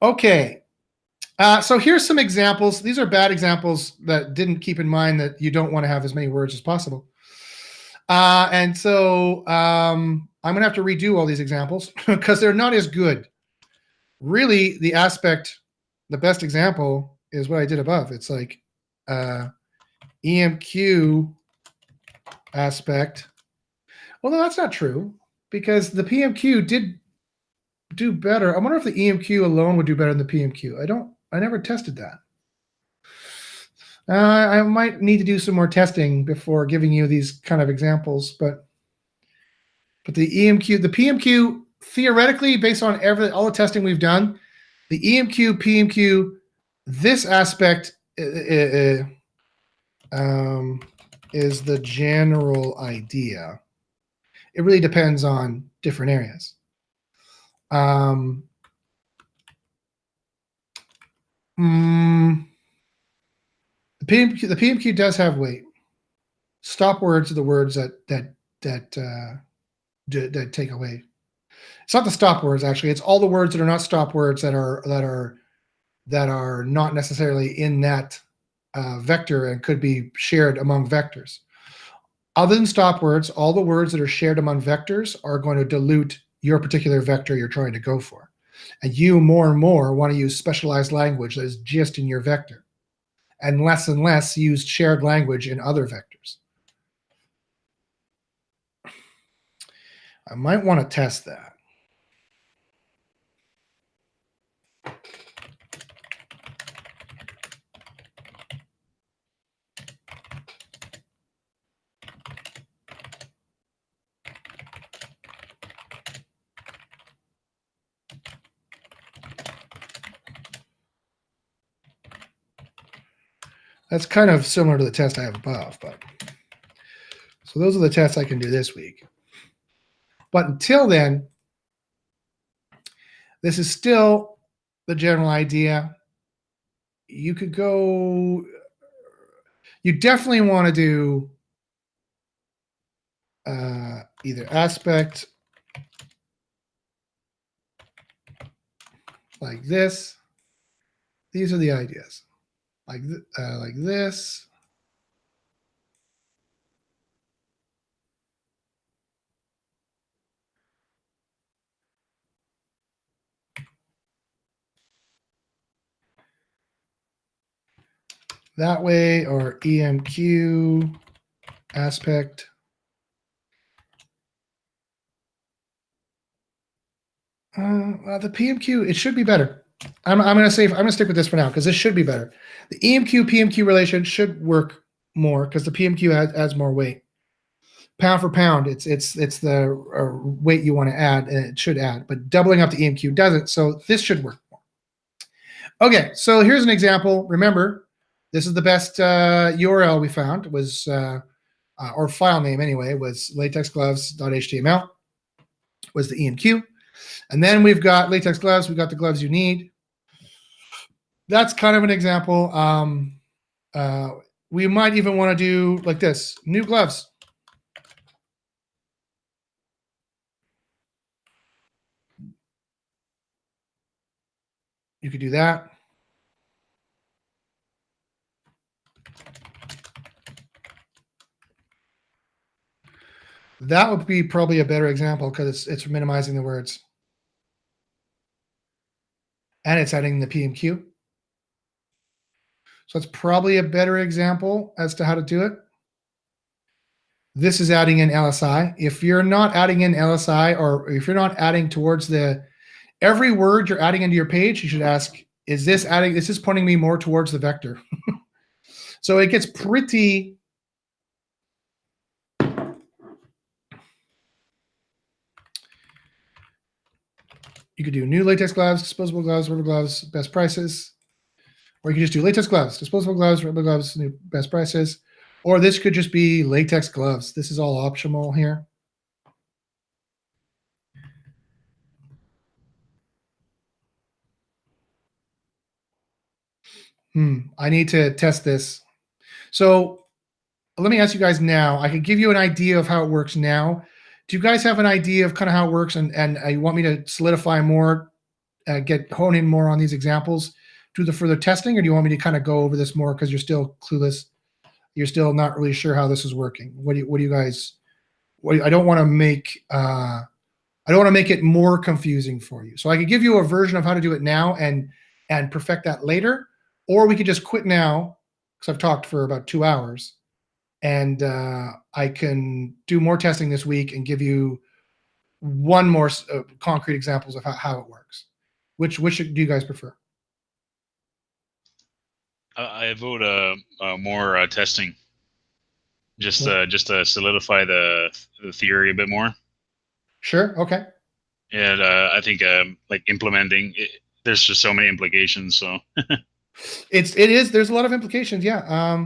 Okay. So here's some examples. These are bad examples that didn't keep in mind that you don't want to have as many words as possible. And so I'm going to have to redo all these examples because they're not as good. Really, the best example is what I did above. It's like EMQ aspect. Well, no, that's not true because the PMQ did do better. I wonder if the EMQ alone would do better than the PMQ. I never tested that. I might need to do some more testing before giving you these kind of examples, but the PMQ, theoretically, based on all the testing we've done, the EMQ, PMQ, this aspect is the general idea. It really depends on different areas. The PMQ does have weight. Stop words are the words that take away. It's not the stop words, actually. It's all the words that are not stop words that are not necessarily in that vector and could be shared among vectors. Other than stop words, all the words that are shared among vectors are going to dilute your particular vector you're trying to go for. And you more and more want to use specialized language that is just in your vector, and less use shared language in other vectors. I might want to test that. That's kind of similar to the test I have above, but so those are the tests I can do this week. But until then, this is still the general idea. You could go, you definitely want to do either aspect like this. These are the ideas. Like this. That way, or EMQ aspect. The PMQ, it should be better. I'm going to stick with this for now because this should be better. The EMQ PMQ relation should work more because the PMQ adds more weight. Pound for pound, it's the weight you want to add, and it should add. But doubling up the EMQ doesn't, so this should work more. Okay, so here's an example. Remember, this is the best URL we found was, or file name anyway, was latexgloves.html was the EMQ. And then we've got latex gloves. We've got the gloves you need. That's kind of an example. We might even want to do like this, new gloves. You could do that. That would be probably a better example because it's minimizing the words. And it's adding the PMQ. So it's probably a better example as to how to do it. This is adding in LSI. If you're not adding in LSI, or if you're not adding towards every word you're adding into your page, you should ask, is this pointing me more towards the vector? So it gets pretty, you could do new latex gloves, disposable gloves, rubber gloves, best prices. Or you can just do latex gloves, disposable gloves, rubber gloves, new best prices. Or this could just be latex gloves. This is all optional here. I need to test this. So let me ask you guys now. I can give you an idea of how it works now. Do you guys have an idea of kind of how it works, and you want me to solidify more hone in more on these examples, do the further testing, or do you want me to kind of go over this more because you're still clueless? You're still not really sure how this is working. What do you guys? I don't want to make it more confusing for you. So I could give you a version of how to do it now and perfect that later, or we could just quit now because I've talked for about 2 hours, and I can do more testing this week and give you one more concrete examples of how it works. Which do you guys prefer? I vote more testing, just to solidify the theory a bit more. Sure. Okay. And I think like implementing it, there's just so many implications. So it is. There's a lot of implications. Yeah.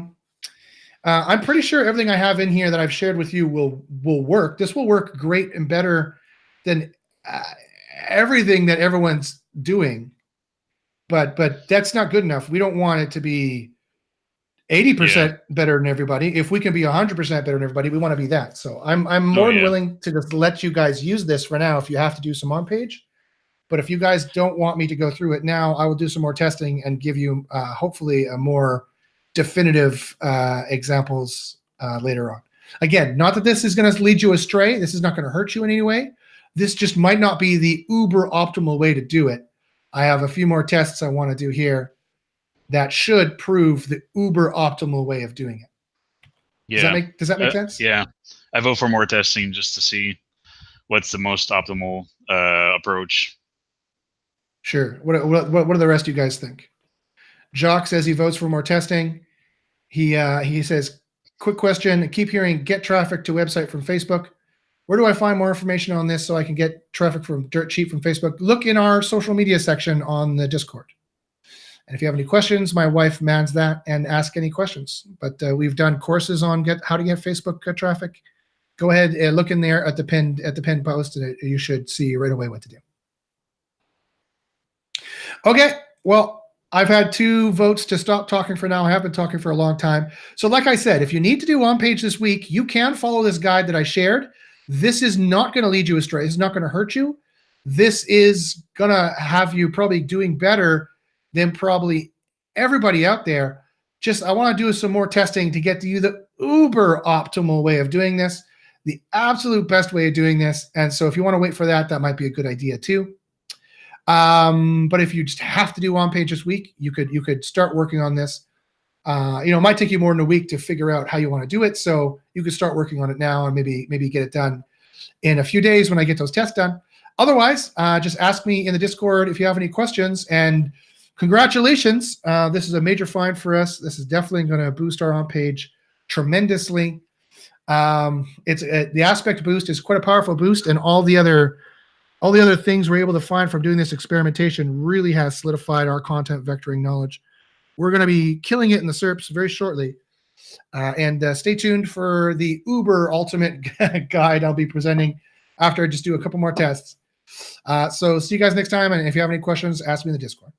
I'm pretty sure everything I have in here that I've shared with you will work. This will work great and better than everything that everyone's doing. But that's not good enough. We don't want it to be 80% better than everybody. If we can be 100% better than everybody, we want to be that. So I'm more than willing to just let you guys use this for now if you have to do some on page. But if you guys don't want me to go through it now, I will do some more testing and give you hopefully a more definitive examples later on. Again, not that this is going to lead you astray. This is not going to hurt you in any way. This just might not be the uber optimal way to do it. I have a few more tests I want to do here that should prove the uber optimal way of doing it. Yeah. Does that make sense? Yeah. I vote for more testing just to see what's the most optimal approach. Sure. What do the rest of you guys think? Jacques says he votes for more testing. He says, quick question. I keep hearing get traffic to website from Facebook. Where do I find more information on this so I can get traffic from Dirt Cheap from Facebook? Look in our social media section on the Discord. And if you have any questions, my wife mans that and ask any questions. But we've done courses on how to get Facebook traffic. Go ahead and look in there at the pinned post, and you should see right away what to do. Okay, well, I've had 2 votes to stop talking for now. I have been talking for a long time. So like I said, if you need to do on page this week, you can follow this guide that I shared. This is not going to lead you astray. It's not going to hurt you. This is going to have you probably doing better than probably everybody out there. Just, I want to do some more testing to get to you the uber optimal way of doing this, the absolute best way of doing this. And so if you want to wait for that, that might be a good idea too. But if you just have to do on page this week, you could start working on this. It might take you more than a week to figure out how you want to do it. So you could start working on it now and maybe get it done in a few days when I get those tests done. Otherwise, just ask me in the Discord if you have any questions. And congratulations. This is a major find for us. This is definitely going to boost our on page tremendously. The aspect boost is quite a powerful boost, and all the other things we're able to find from doing this experimentation really has solidified our content vectoring knowledge. We're going to be killing it in the SERPs very shortly. And stay tuned for the uber ultimate guide I'll be presenting after I just do a couple more tests. So see you guys next time. And if you have any questions, ask me in the Discord.